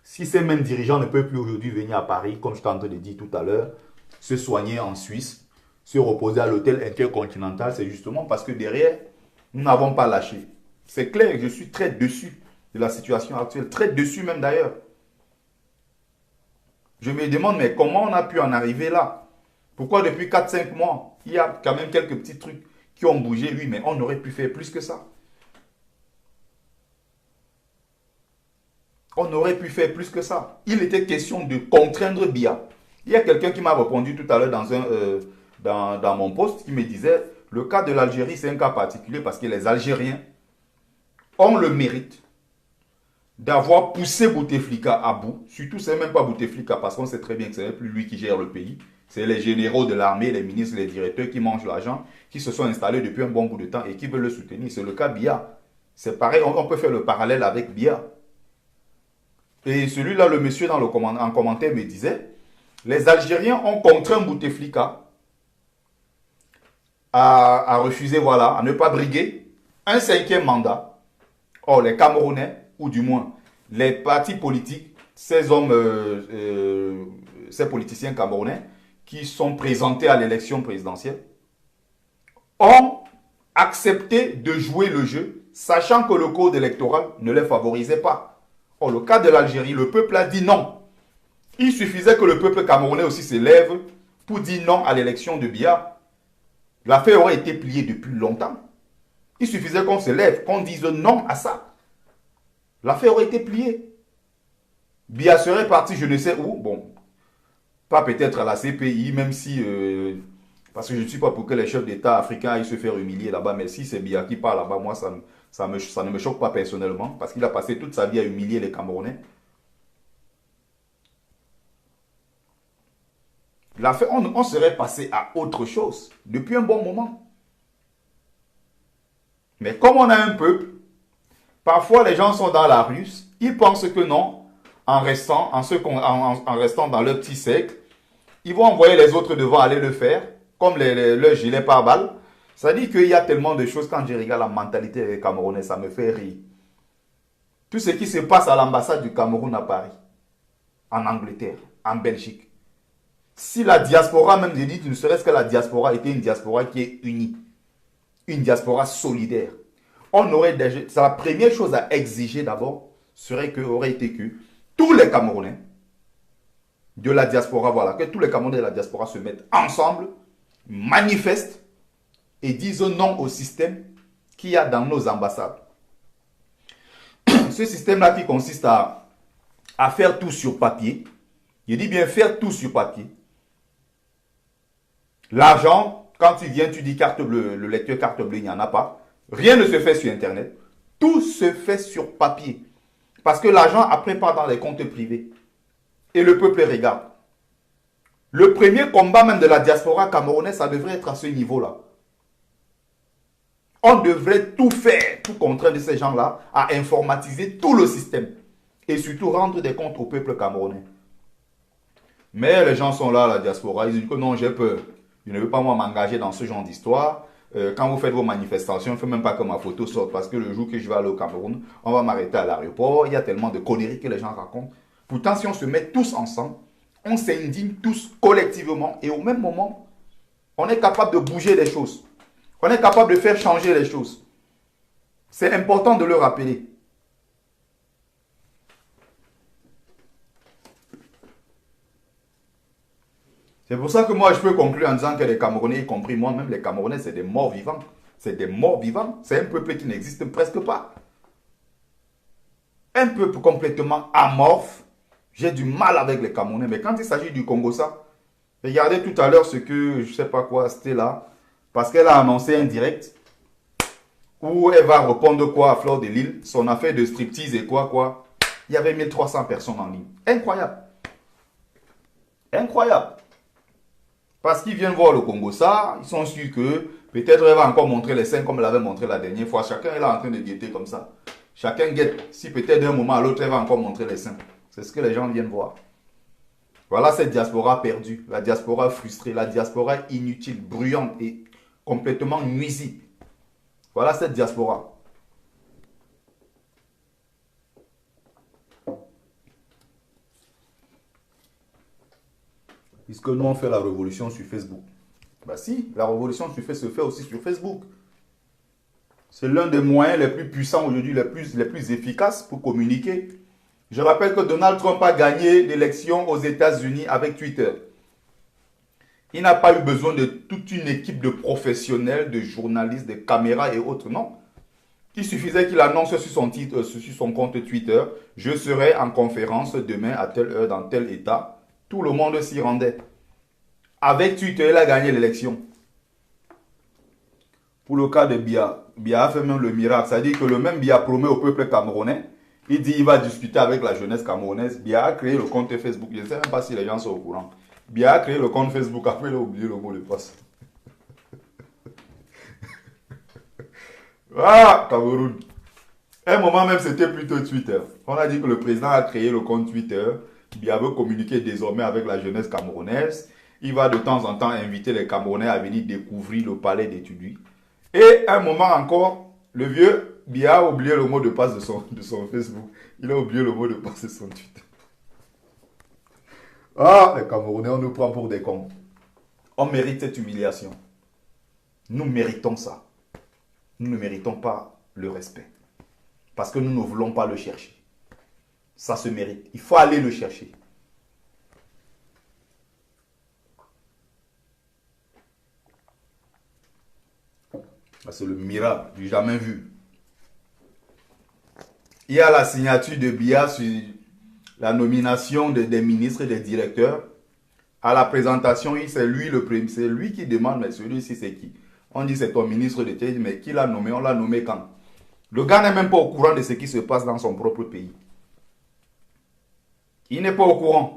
Si ces mêmes dirigeants ne peuvent plus aujourd'hui venir à Paris, comme je t'ai en train de dire tout à l'heure, se soigner en Suisse, se reposer à l'hôtel intercontinental, c'est justement parce que derrière, nous n'avons pas lâché. C'est clair, je suis très déçu de la situation actuelle, très déçu même d'ailleurs. Je me demande, mais comment on a pu en arriver là? Pourquoi depuis 4-5 mois, il y a quand même quelques petits trucs qui ont bougé, oui, mais on aurait pu faire plus que ça. On aurait pu faire plus que ça. Il était question de contraindre Biya. Il y a quelqu'un qui m'a répondu tout à l'heure dans mon post qui me disait, le cas de l'Algérie, c'est un cas particulier parce que les Algériens ont le mérite d'avoir poussé Bouteflika à bout. Surtout, ce n'est même pas Bouteflika parce qu'on sait très bien que ce n'est plus lui qui gère le pays. C'est les généraux de l'armée, les ministres, les directeurs qui mangent l'argent, qui se sont installés depuis un bon bout de temps et qui veulent le soutenir. C'est le cas Biya. C'est pareil, on peut faire le parallèle avec Biya. Et celui-là, le monsieur en commentaire me disait, les Algériens ont contraint Bouteflika à refuser, voilà, à ne pas briguer un 5e mandat. Or, les Camerounais, ou du moins les partis politiques, ces hommes, ces politiciens camerounais qui sont présentés à l'élection présidentielle, ont accepté de jouer le jeu, sachant que le code électoral ne les favorisait pas. Or, le cas de l'Algérie, le peuple a dit non. Il suffisait que le peuple camerounais aussi se lève pour dire non à l'élection de Biya. L'affaire aurait été pliée depuis longtemps. Il suffisait qu'on se lève, qu'on dise non à ça. L'affaire aurait été pliée. Biya serait parti je ne sais où. Bon, pas peut-être à la CPI, même si... parce que je ne suis pas pour que les chefs d'État africains aillent se faire humilier là-bas. Mais si c'est Biya qui part là-bas, moi, ça ne me choque pas personnellement. Parce qu'il a passé toute sa vie à humilier les Camerounais. On serait passé à autre chose depuis un bon moment. Mais comme on a un peuple, parfois les gens sont dans la rue, ils pensent que non, en restant dans leur petit cercle, ils vont envoyer les autres devant aller le faire, comme le gilet pare-balles. Ça dit qu'il y a tellement de choses, quand je regarde la mentalité des Camerounais, ça me fait rire. Tout ce qui se passe à l'ambassade du Cameroun à Paris, en Angleterre, en Belgique. Si la diaspora, même je dis, ne serait-ce que la diaspora était une diaspora qui est unie, une diaspora solidaire, on aurait déjà, c'est la première chose à exiger d'abord, aurait été que tous les Camerounais de la diaspora, voilà, que tous les Camerounais de la diaspora se mettent ensemble, manifestent et disent non au système qu'il y a dans nos ambassades. Ce système-là qui consiste à faire tout sur papier, je dis bien faire tout sur papier. L'argent, quand tu viens, tu dis carte bleue, le lecteur carte bleue, il n'y en a pas. Rien ne se fait sur Internet. Tout se fait sur papier. Parce que l'argent, après, part dans les comptes privés. Et le peuple regarde. Le premier combat même de la diaspora camerounaise, ça devrait être à ce niveau-là. On devrait tout faire, tout contraindre ces gens-là à informatiser tout le système. Et surtout rendre des comptes au peuple camerounais. Mais les gens sont là, la diaspora, ils disent que non, j'ai peur. Je ne veux pas moi m'engager dans ce genre d'histoire. Quand vous faites vos manifestations, il ne faut même pas que ma photo sorte. Parce que le jour que je vais aller au Cameroun, on va m'arrêter à l'aéroport. Il y a tellement de conneries que les gens racontent. Pourtant, si on se met tous ensemble, on s'indigne tous collectivement. Et au même moment, on est capable de bouger les choses. On est capable de faire changer les choses. C'est important de le rappeler. C'est pour ça que moi, je peux conclure en disant que les Camerounais, y compris moi-même, les Camerounais, c'est des morts vivants. C'est des morts vivants. C'est un peuple qui n'existe presque pas. Un peuple complètement amorphe. J'ai du mal avec les Camerounais. Mais quand il s'agit du Congo, ça, regardez tout à l'heure ce que, je ne sais pas quoi, c'était là. Parce qu'elle a annoncé un direct où elle va répondre quoi à Fleur de Lille. Son affaire de striptease et quoi. Il y avait 1300 personnes en ligne. Incroyable. Incroyable. Parce qu'ils viennent voir le Congo, ça, ils sont sûrs que peut-être elle va encore montrer les seins comme elle avait montré la dernière fois. Chacun est là en train de guetter comme ça. Chacun guette. Si peut-être d'un moment à l'autre, elle va encore montrer les seins. C'est ce que les gens viennent voir. Voilà cette diaspora perdue. La diaspora frustrée. La diaspora inutile, bruyante et complètement nuisible. Voilà cette diaspora. Puisque nous on fait la révolution sur Facebook. Bah si, la révolution se fait aussi sur Facebook. C'est l'un des moyens les plus puissants aujourd'hui, les plus efficaces pour communiquer. Je rappelle que Donald Trump a gagné l'élection aux États-Unis avec Twitter. Il n'a pas eu besoin de toute une équipe de professionnels, de journalistes, de caméras et autres, non. Il suffisait qu'il annonce sur son compte Twitter, je serai en conférence demain à telle heure dans tel état. Tout le monde s'y rendait. Avec Twitter, il a gagné l'élection. Pour le cas de Biya, Biya a fait même le miracle. C'est-à-dire que le même Biya promet au peuple camerounais, il dit qu'il va discuter avec la jeunesse camerounaise. Biya a créé le compte Facebook. Je ne sais même pas si les gens sont au courant. Biya a créé le compte Facebook, après il a oublié le mot de passe. Ah, Cameroun. À un moment même, c'était plutôt Twitter. On a dit que le président a créé le compte Twitter. Biya veut communiquer désormais avec la jeunesse camerounaise. Il va de temps en temps inviter les Camerounais à venir découvrir le palais des Tudui. Et à un moment encore, le vieux Biya a oublié le mot de passe de son Facebook. Il a oublié le mot de passe de son Twitter. Ah, les Camerounais, on nous prend pour des cons. On mérite cette humiliation. Nous méritons ça. Nous ne méritons pas le respect. Parce que nous ne voulons pas le chercher. Ça se mérite. Il faut aller le chercher. C'est le miracle du jamais vu. Il y a la signature de Biya sur la nomination des ministres et des directeurs. À la présentation, c'est lui le premier. C'est lui qui demande, mais celui-ci c'est qui? On dit c'est ton ministre de Tchèque, mais qui l'a nommé? On l'a nommé quand? Le gars n'est même pas au courant de ce qui se passe dans son propre pays. Il n'est pas au courant.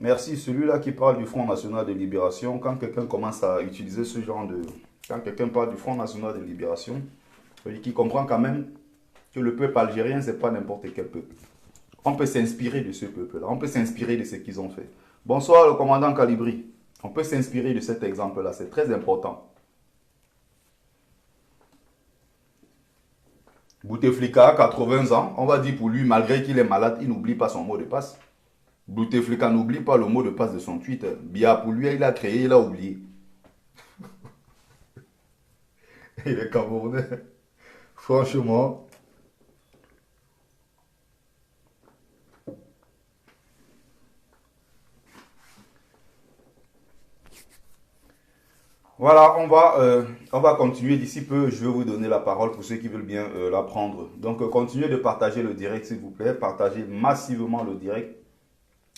Merci. Celui-là qui parle du Front National de Libération, quand quelqu'un commence à utiliser ce genre de... Quand quelqu'un parle du Front National de Libération, qui comprend quand même que le peuple algérien, ce n'est pas n'importe quel peuple. On peut s'inspirer de ce peuple-là. On peut s'inspirer de ce qu'ils ont fait. Bonsoir, le commandant Calibri. On peut s'inspirer de cet exemple-là. C'est très important. Bouteflika, 80 ans, on va dire pour lui, malgré qu'il est malade, il n'oublie pas son mot de passe. Bouteflika n'oublie pas le mot de passe de son Twitter. Biya, pour lui, il a créé, il a oublié. Il est Camerounais. Franchement. Voilà, on va continuer d'ici peu. Je vais vous donner la parole pour ceux qui veulent bien la prendre. Donc, continuez de partager le direct, s'il vous plaît. Partagez massivement le direct.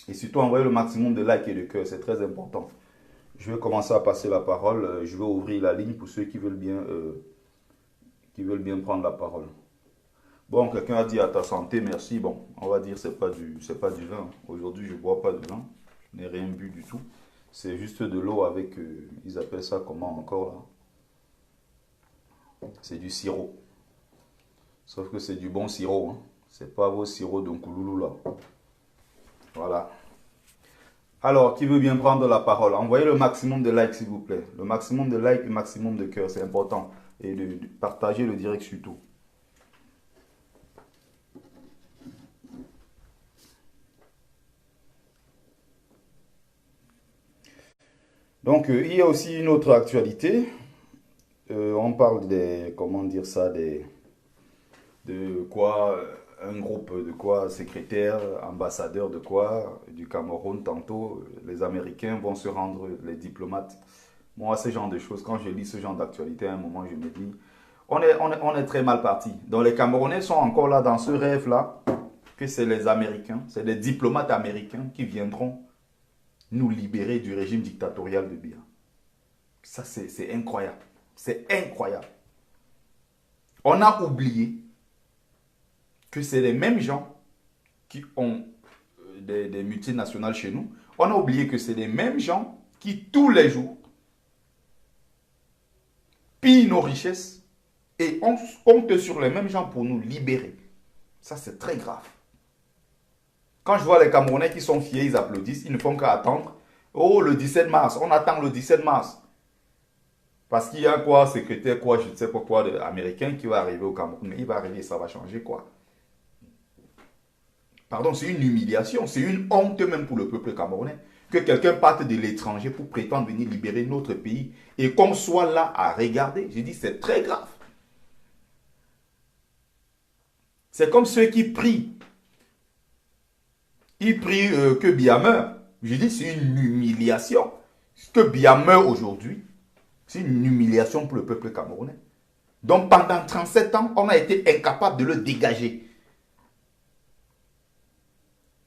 Et surtout, envoyez le maximum de likes et de cœurs. C'est très important. Je vais commencer à passer la parole. Je vais ouvrir la ligne pour ceux qui veulent bien prendre la parole. Bon, quelqu'un a dit à ta santé, merci. Bon, on va dire c'est pas du vin. Aujourd'hui, je bois pas de vin. Je n'ai rien bu du tout. C'est juste de l'eau avec, ils appellent ça comment encore là? C'est du sirop. Sauf que c'est du bon sirop, hein. C'est pas vos sirops d'un couloulou là. Voilà. Alors, qui veut bien prendre la parole? Envoyez le maximum de likes s'il vous plaît. Le maximum de likes, le maximum de cœurs, c'est important. Et de partager le direct surtout. Donc, il y a aussi une autre actualité. On parle des, comment dire ça, de quoi, un groupe de quoi, secrétaire, ambassadeur de quoi, du Cameroun, tantôt, les Américains vont se rendre, les diplomates. Moi, ce genre de choses, quand je lis ce genre d'actualité, à un moment, je me dis, on est très mal parti. Donc, les Camerounais sont encore là dans ce rêve-là, que c'est les Américains, c'est les diplomates américains qui viendront nous libérer du régime dictatorial de Biya. Ça, c'est incroyable. C'est incroyable. On a oublié que c'est les mêmes gens qui ont des multinationales chez nous. On a oublié que c'est les mêmes gens qui, tous les jours, pillent nos richesses et on compte sur les mêmes gens pour nous libérer. Ça, c'est très grave. Quand je vois les Camerounais qui sont fiers, ils applaudissent, ils ne font qu'à attendre. Oh, le 17 mars, on attend le 17 mars. Parce qu'il y a quoi, secrétaire, quoi, je ne sais pas quoi, américain qui va arriver au Cameroun. Mais il va arriver, ça va changer quoi? Pardon, c'est une humiliation, c'est une honte même pour le peuple camerounais. Que quelqu'un parte de l'étranger pour prétendre venir libérer notre pays et qu'on soit là à regarder. Je dis, c'est très grave. C'est comme ceux qui prient. Ils prient que Biya meure. Je dis, c'est une humiliation. Que Biya meure aujourd'hui, c'est une humiliation pour le peuple camerounais. Donc pendant 37 ans, on a été incapable de le dégager.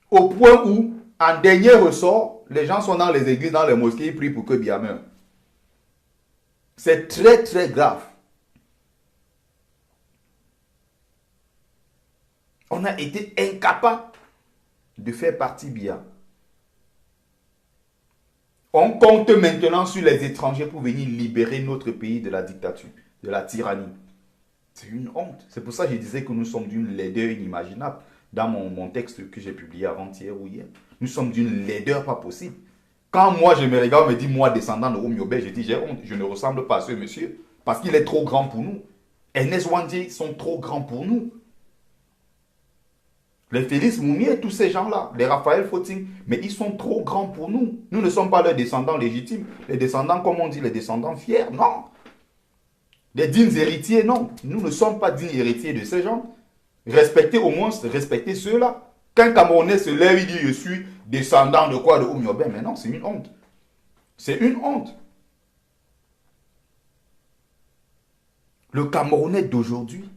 Au point où, en dernier ressort, les gens sont dans les églises, dans les mosquées, ils prient pour que Biya meure. C'est très très grave. On a été incapable de faire partie Biya. On compte maintenant sur les étrangers pour venir libérer notre pays de la dictature, de la tyrannie. C'est une honte. C'est pour ça que je disais que nous sommes d'une laideur inimaginable. Dans mon texte que j'ai publié avant-hier ou hier, nous sommes d'une laideur pas possible. Quand moi je me regarde, me dis moi descendant de Oumyobé, je dis j'ai honte, je ne ressemble pas à ce monsieur parce qu'il est trop grand pour nous. Ernest Ouandjé sont trop grands pour nous. Les Félix Moumier, tous ces gens-là, les Raphaël Fauting, mais ils sont trop grands pour nous. Nous ne sommes pas leurs descendants légitimes. Les descendants, comme on dit, les descendants fiers, non. Les dignes héritiers, non. Nous ne sommes pas dignes héritiers de ces gens. Respectez au moins, respectez ceux-là. Quand un Camerounais se lève, il dit je suis descendant de quoi, de Oumyobé. Mais non, c'est une honte. C'est une honte. Le Camerounais d'aujourd'hui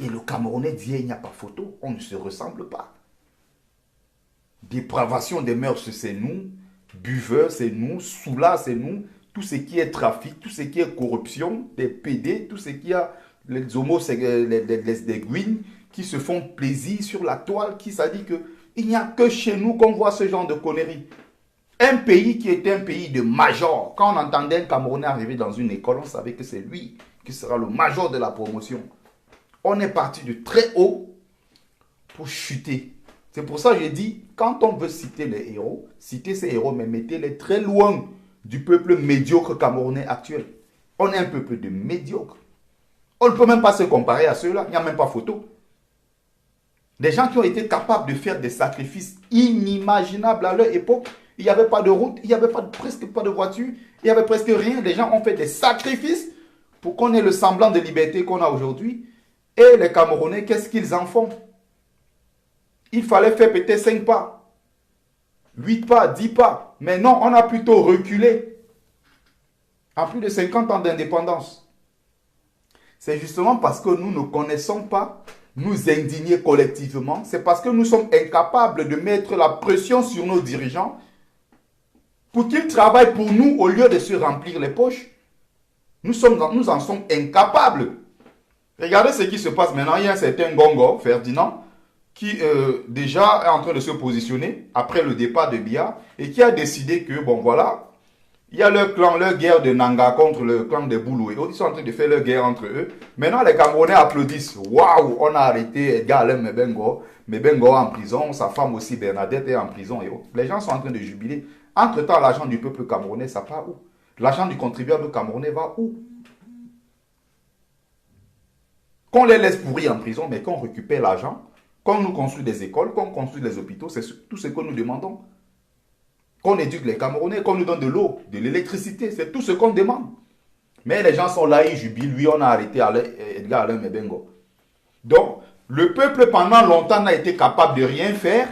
et le Camerounais d'hier, il n'y a pas photo. On ne se ressemble pas. Dépravation des mœurs, c'est nous. Buveurs, c'est nous. Soula, c'est nous. Tout ce qui est trafic, tout ce qui est corruption, des PD, tout ce qui a les homos, les guines qui se font plaisir sur la toile, qui ça dit que il n'y a que chez nous qu'on voit ce genre de conneries. Un pays qui était un pays de major. Quand on entendait un Camerounais arriver dans une école, on savait que c'est lui qui sera le major de la promotion. On est parti de très haut pour chuter. C'est pour ça que j'ai dit, quand on veut citer les héros, citez ces héros, mais mettez-les très loin du peuple médiocre camerounais actuel. On est un peuple de médiocre. On ne peut même pas se comparer à ceux-là. Il n'y a même pas photo. Des gens qui ont été capables de faire des sacrifices inimaginables à leur époque. Il n'y avait pas de route, il n'y avait presque pas de voiture, il n'y avait presque rien. Les gens ont fait des sacrifices pour qu'on ait le semblant de liberté qu'on a aujourd'hui. Et les Camerounais, qu'est-ce qu'ils en font? Il fallait faire peut-être 5 pas, 8 pas, 10 pas. Mais non, on a plutôt reculé. En plus de 50 ans d'indépendance. C'est justement parce que nous ne connaissons pas nous indigner collectivement. C'est parce que nous sommes incapables de mettre la pression sur nos dirigeants pour qu'ils travaillent pour nous au lieu de se remplir les poches. Nous en sommes incapables. Regardez ce qui se passe maintenant. Il y a un certain Gongo, Ferdinand, qui déjà est en train de se positionner après le départ de Biya et qui a décidé que, bon voilà, il y a leur clan, leur guerre de Nanga contre le clan des Bouloué. Ils sont en train de faire leur guerre entre eux. Maintenant, les Camerounais applaudissent. Waouh, on a arrêté Edgar Alain Mebengo. Mebengo est en prison, sa femme aussi, Bernadette, est en prison. Et les gens sont en train de jubiler. Entre-temps, l'argent du peuple camerounais, ça part où? L'argent du contribuable camerounais va où? Qu'on les laisse pourrir en prison, mais qu'on récupère l'argent, qu'on nous construit des écoles, qu'on construit des hôpitaux, c'est tout ce que nous demandons. Qu'on éduque les Camerounais, qu'on nous donne de l'eau, de l'électricité, c'est tout ce qu'on demande. Mais les gens sont là, ils jubilent. Lui, on a arrêté Edgar Alain Mebengo. Donc, le peuple pendant longtemps n'a été capable de rien faire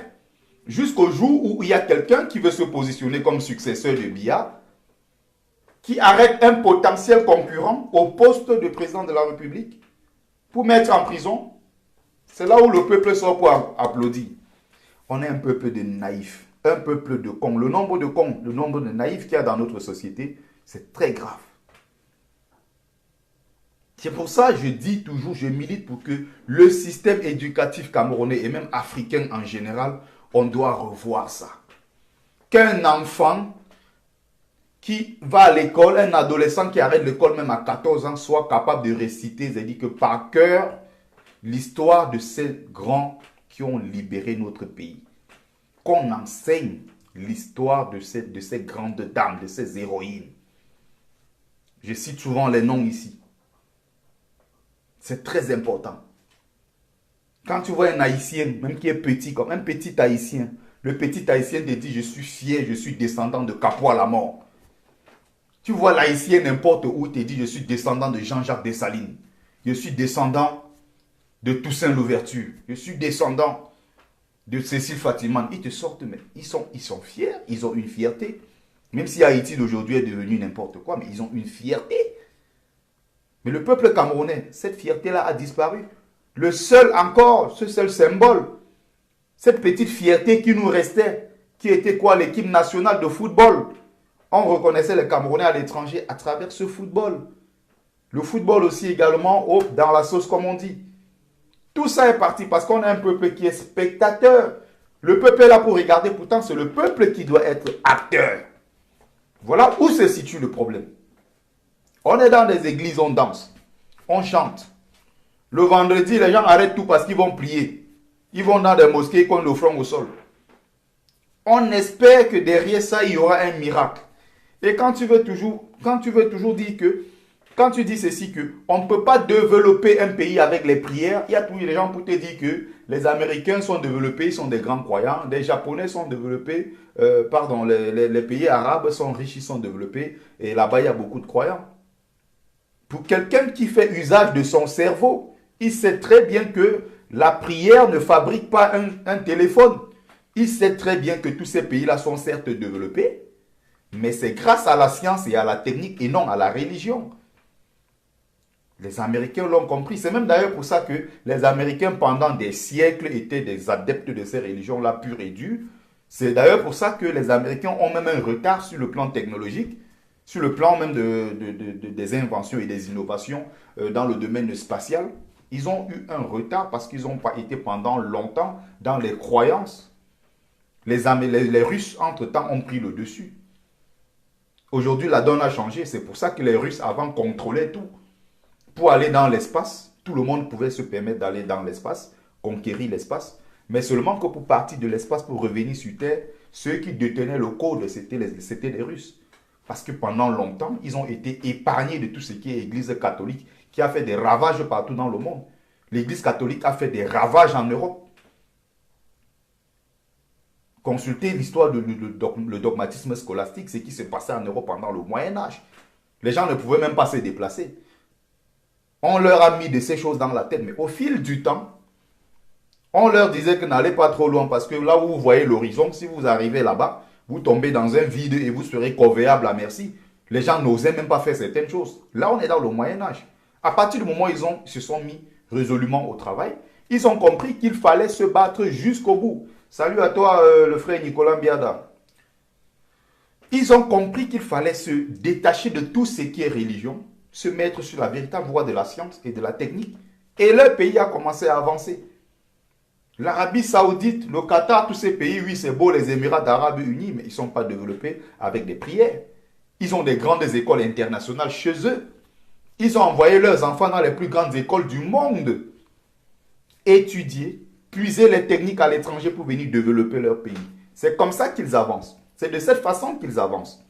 jusqu'au jour où il y a quelqu'un qui veut se positionner comme successeur de Biya, qui arrête un potentiel concurrent au poste de président de la République pour mettre en prison. C'est là où le peuple sort pour applaudir. On est un peuple de naïfs, un peuple de cons. Le nombre de cons, le nombre de naïfs qu'il y a dans notre société, c'est très grave. C'est pour ça que je dis toujours, je milite pour que le système éducatif camerounais et même africain en général, on doit revoir ça. Qu'un enfant qui va à l'école, un adolescent qui arrête l'école même à 14 ans, soit capable de réciter, c'est-à-dire que par cœur, l'histoire de ces grands qui ont libéré notre pays. Qu'on enseigne l'histoire de ces grandes dames, de ces héroïnes. Je cite souvent les noms ici. C'est très important. Quand tu vois un Haïtien, même qui est petit, comme un petit Haïtien, le petit Haïtien te dit, je suis fier, je suis descendant de Capo à la mort. Tu vois l'Haïtien n'importe où, il te dit, je suis descendant de Jean-Jacques Dessalines. Je suis descendant de Toussaint Louverture. Je suis descendant de Cécile Fatiman. Ils te sortent, mais ils sont fiers, ils ont une fierté. Même si Haïti d'aujourd'hui est devenu n'importe quoi, mais ils ont une fierté. Mais le peuple camerounais, cette fierté-là a disparu. Le seul encore, ce seul symbole, cette petite fierté qui nous restait, qui était quoi? L'équipe nationale de football. On reconnaissait les Camerounais à l'étranger à travers ce football. Le football aussi également, dans la sauce comme on dit. Tout ça est parti parce qu'on a un peuple qui est spectateur. Le peuple est là pour regarder, pourtant c'est le peuple qui doit être acteur. Voilà où se situe le problème. On est dans des églises, on danse, on chante. Le vendredi, les gens arrêtent tout parce qu'ils vont prier. Ils vont dans des mosquées, ils collent le front au sol. On espère que derrière ça, il y aura un miracle. Et quand tu veux toujours dire que, quand tu dis ceci, qu'on ne peut pas développer un pays avec les prières, il y a tous les gens pour te dire que les Américains sont développés, ils sont des grands croyants, les Japonais sont développés, les pays arabes sont riches, ils sont développés, et là-bas, il y a beaucoup de croyants. Pour quelqu'un qui fait usage de son cerveau, il sait très bien que la prière ne fabrique pas un téléphone. Il sait très bien que tous ces pays-là sont certes développés, mais c'est grâce à la science et à la technique et non à la religion. Les Américains l'ont compris. C'est même d'ailleurs pour ça que les Américains, pendant des siècles, étaient des adeptes de ces religions-là pures et dures. C'est d'ailleurs pour ça que les Américains ont même un retard sur le plan technologique, sur le plan même des inventions et des innovations dans le domaine spatial. Ils ont eu un retard parce qu'ils n'ont pas été pendant longtemps dans les croyances. Les Russes, entre-temps, ont pris le dessus. Aujourd'hui, la donne a changé. C'est pour ça que les Russes, avant, contrôlaient tout. Pour aller dans l'espace, tout le monde pouvait se permettre d'aller dans l'espace, conquérir l'espace. Mais seulement que pour partir de l'espace, pour revenir sur Terre, ceux qui détenaient le code, c'était les Russes. Parce que pendant longtemps, ils ont été épargnés de tout ce qui est Église catholique, qui a fait des ravages partout dans le monde. L'Église catholique a fait des ravages en Europe. Consultez l'histoire le dogmatisme scolastique, ce qui s'est passé en Europe pendant le Moyen-Âge. Les gens ne pouvaient même pas se déplacer. On leur a mis de ces choses dans la tête, mais au fil du temps, on leur disait que n'allez pas trop loin, parce que là où vous voyez l'horizon, si vous arrivez là-bas, vous tombez dans un vide et vous serez corvéable à merci. Les gens n'osaient même pas faire certaines choses. Là, on est dans le Moyen-Âge. À partir du moment où ils se sont mis résolument au travail, ils ont compris qu'il fallait se battre jusqu'au bout. Salut à toi, le frère Nicolas Biada. Ils ont compris qu'il fallait se détacher de tout ce qui est religion, se mettre sur la véritable voie de la science et de la technique Et leur pays a commencé à avancer. L'Arabie Saoudite, le Qatar, tous ces pays, oui, c'est beau, les Émirats d'Arabes Unis, mais ils ne sont pas développés avec des prières. Ils ont des grandes écoles internationales chez eux. Ils ont envoyé leurs enfants dans les plus grandes écoles du monde. Étudier, puiser les techniques à l'étranger pour venir développer leur pays. C'est comme ça qu'ils avancent. C'est de cette façon qu'ils avancent.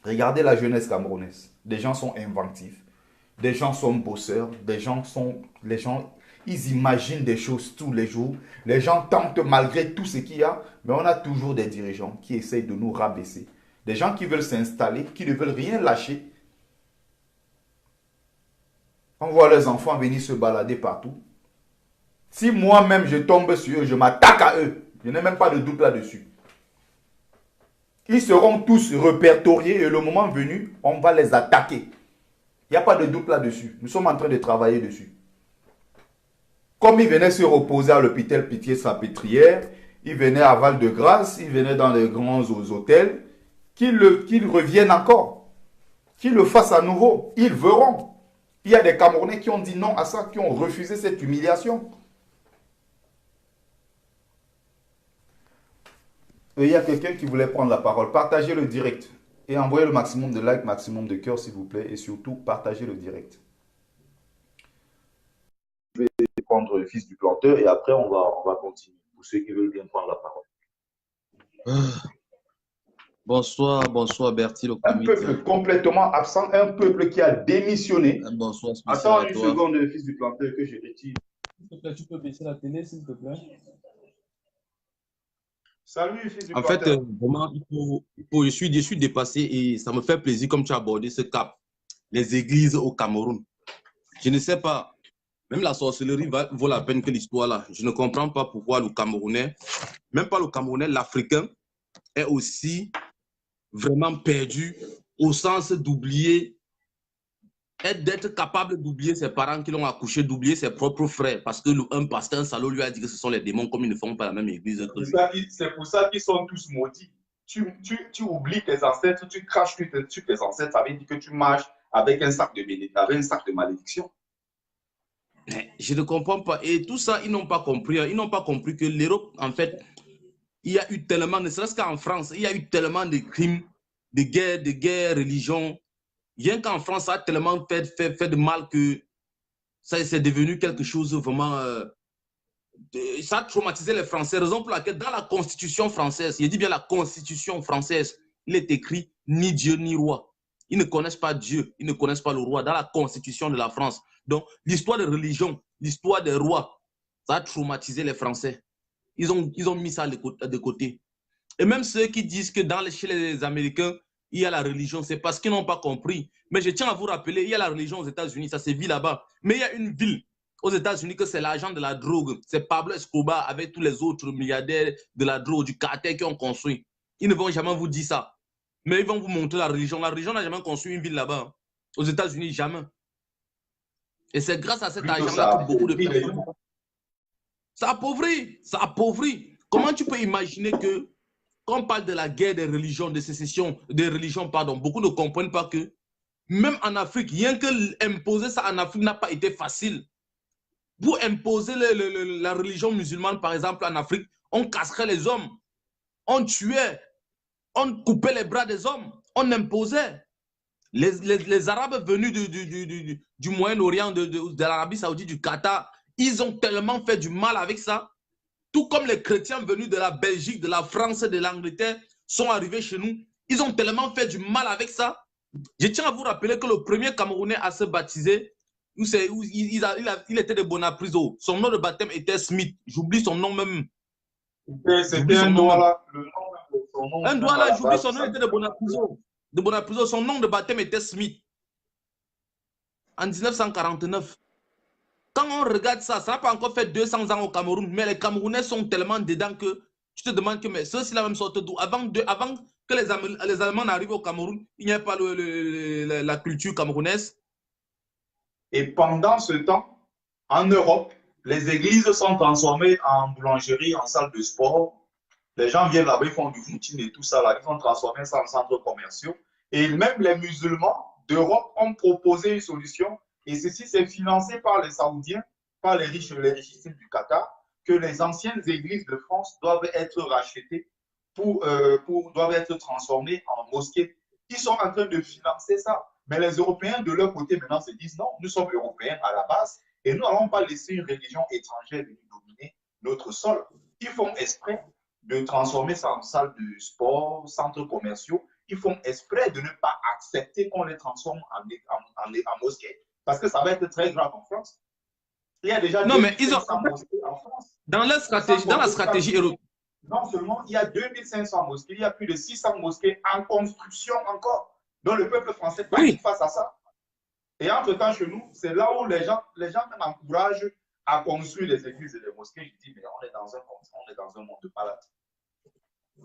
Regardez la jeunesse camerounaise. Des gens sont inventifs. Des gens sont bosseurs. Les gens, ils imaginent des choses tous les jours. Les gens tentent malgré tout ce qu'il y a. Mais on a toujours des dirigeants qui essayent de nous rabaisser. Des gens qui veulent s'installer, qui ne veulent rien lâcher. On voit les enfants venir se balader partout. Si moi-même je tombe sur eux, je m'attaque à eux. Je n'ai même pas de doute là-dessus. Ils seront tous répertoriés et le moment venu, on va les attaquer. Il n'y a pas de doute là-dessus. Nous sommes en train de travailler dessus. Comme ils venaient se reposer à l'hôpital Pitié-Salpêtrière, ils venaient à Val-de-Grâce, ils venaient dans les grands hôtels, qu'ils reviennent encore. Qu'ils le fassent à nouveau. Ils verront. Il y a des Camerounais qui ont dit non à ça, qui ont refusé cette humiliation. Et il y a quelqu'un qui voulait prendre la parole. Partagez le direct et envoyez le maximum de likes, maximum de cœurs, s'il vous plaît. Et surtout, partagez le direct. Je vais prendre le fils du planteur et après, on va continuer. Pour ceux qui veulent bien prendre la parole. Bonsoir Bertie, le Un peuple complètement absent, un peuple qui a démissionné. Bonsoir. Attends une seconde, le fils du planteur, que je retire. S'il te plaît, tu peux baisser la télé, s'il te plaît. Salut, fils du En planteur. fait, vraiment, je suis dépassé et ça me fait plaisir comme tu as abordé ce cap. Les églises au Cameroun. Je ne sais pas, même la sorcellerie vaut la peine que l'histoire là. Je ne comprends pas pourquoi le Camerounais, même pas le Camerounais, l'Africain est aussi vraiment perdu au sens d'oublier, d'être capable d'oublier ses parents qui l'ont accouché, d'oublier ses propres frères, parce que un pasteur, un salaud lui a dit que ce sont les démons comme ils ne font pas la même église que lui. C'est pour ça qu'ils sont tous maudits. Tu oublies tes ancêtres, tu craches sur tes ancêtres, ça veut dire que tu marches avec un sac de malédiction. Mais je ne comprends pas. Et tout ça, ils n'ont pas compris. Ils n'ont pas compris que l'Europe, en fait, il y a eu tellement, ne serait-ce qu'en France, il y a eu tellement de crimes, de guerres, religions. Rien qu'en France, ça a tellement fait de mal que ça c'est devenu quelque chose vraiment... ça a traumatisé les Français. Raison pour laquelle dans la Constitution française, il dit bien la Constitution française, il est écrit ni Dieu ni roi. Ils ne connaissent pas Dieu, ils ne connaissent pas le roi dans la Constitution de la France. Donc, l'histoire de religion, l'histoire des rois, ça a traumatisé les Français. Ils ont mis ça de côté. Et même ceux qui disent que chez les Américains, il y a la religion, c'est parce qu'ils n'ont pas compris. Mais je tiens à vous rappeler, il y a la religion aux États-Unis, ça se vit là-bas. Mais il y a une ville aux États-Unis que c'est l'argent de la drogue. C'est Pablo Escobar avec tous les autres milliardaires de la drogue, du cartel qui ont construit. Ils ne vont jamais vous dire ça. Mais ils vont vous montrer la religion. La religion n'a jamais construit une ville là-bas. Aux États-Unis, jamais. Et c'est grâce à cet argent-là que beaucoup de personnes... Ça appauvrit. Comment tu peux imaginer que, quand on parle de la guerre des religions, de sécession, des religions, pardon, beaucoup ne comprennent pas que, même en Afrique, rien que imposer ça en Afrique n'a pas été facile. Pour imposer la religion musulmane, par exemple, en Afrique, on casserait les hommes, on tuait, on coupait les bras des hommes, on imposait. Les Arabes venus du Moyen-Orient, de l'Arabie Saoudite, du Qatar, ils ont tellement fait du mal avec ça, tout comme les chrétiens venus de la Belgique, de la France, de l'Angleterre sont arrivés chez nous. Ils ont tellement fait du mal avec ça. Je tiens à vous rappeler que le premier Camerounais à se baptiser, il était de Bonapriso. Son nom de baptême était Smith. J'oublie son nom même. C'était un doigt là. Un doigt là, j'oublie son nom, il était de Bonapriso. De Bonapriso, son nom de baptême était Smith. En 1949. Quand on regarde ça, ça n'a pas encore fait 200 ans au Cameroun, mais les Camerounais sont tellement dedans que tu te demandes que mais ceux-ci la même sorte d'où. Avant que les Allemands n'arrivent au Cameroun, il n'y a pas la culture camerounaise. Et pendant ce temps, en Europe, les églises sont transformées en boulangerie, en salle de sport. Les gens viennent là-bas, ils font du footing et tout ça là. Ils ont transformé ça en centres commerciaux. Et même les musulmans d'Europe ont proposé une solution. Et ceci, c'est financé par les Saoudiens, par les richissimes du Qatar, que les anciennes églises de France doivent être rachetées doivent être transformées en mosquées. Ils sont en train de financer ça. Mais les Européens, de leur côté, maintenant, se disent non, nous sommes Européens à la base et nous n'allons pas laisser une religion étrangère venir dominer notre sol. Ils font exprès de transformer ça en salle de sport, centres commerciaux. Ils font exprès de ne pas accepter qu'on les transforme en mosquées. Parce que ça va être très grave en France. Il y a déjà non, mais ils ont mosquées en France. Dans la stratégie européenne. Non seulement il y a 2500 mosquées, il y a plus de 600 mosquées en construction encore. Donc le peuple français panique face à ça. Et entre-temps, chez nous, c'est là où les gens même encouragent à construire les églises et les mosquées. Je dis, mais on est dans un monde de malades.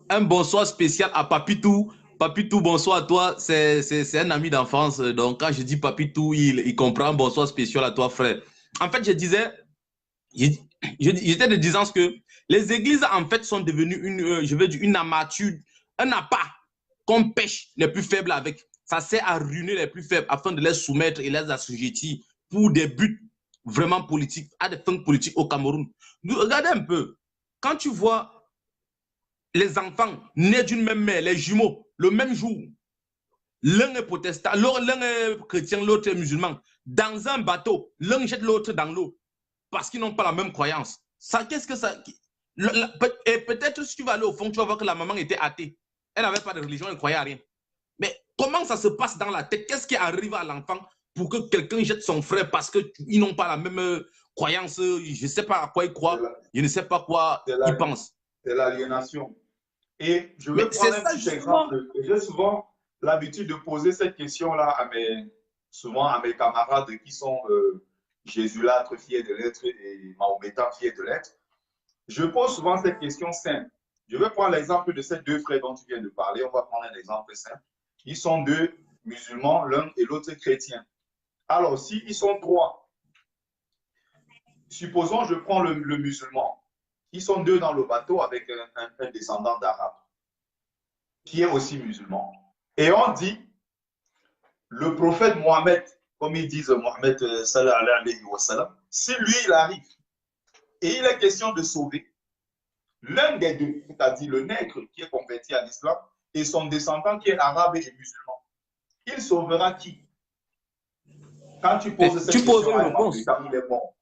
Un bonsoir spécial à Papitou. Papitou, bonsoir à toi. C'est un ami d'enfance. Donc, quand je dis Papitou, il comprend. Bonsoir spécial à toi, frère. En fait, j'étais de disant que les églises, en fait, sont devenues une armature, un appât qu'on pêche les plus faibles avec. Ça sert à ruiner les plus faibles afin de les soumettre et les assujettir pour des buts vraiment politiques, à des fins politiques au Cameroun. Regardez un peu. Quand tu vois les enfants nés d'une même mère, les jumeaux, le même jour, l'un est protestant, l'un est chrétien, l'autre est musulman, dans un bateau, l'un jette l'autre dans l'eau parce qu'ils n'ont pas la même croyance. Ça, qu'est-ce que ça... Et peut-être si tu vas aller au fond, tu vas voir que la maman était athée. Elle n'avait pas de religion, elle ne croyait à rien. Mais comment ça se passe dans la tête? Qu'est-ce qui arrive à l'enfant pour que quelqu'un jette son frère parce qu'ils n'ont pas la même croyance? Je ne sais pas à quoi ils croient, je ne sais pas quoi ils pensent. C'est l'aliénation. Et je vais prendre un petit exemple. J'ai souvent l'habitude de poser cette question-là à mes camarades qui sont jésulâtres, fiers de l'être, et mahométans, fiers de l'être. Je pose souvent cette question simple. Je vais prendre l'exemple de ces deux frères dont tu viens de parler. On va prendre un exemple simple. Ils sont deux musulmans, l'un et l'autre chrétien. Alors, s'ils sont trois, supposons je prends le musulman. Ils sont deux dans le bateau avec un descendant d'arabe qui est aussi musulman. Et on dit, le prophète Mohammed, comme ils disent Mohammed sallallahu alayhi wa sallam, si lui il arrive et il est question de sauver l'un des deux, c'est-à-dire le nègre qui est converti à l'islam et son descendant qui est arabe et musulman, il sauvera qui? Quand tu poses cette question à Mahométan, il est mort.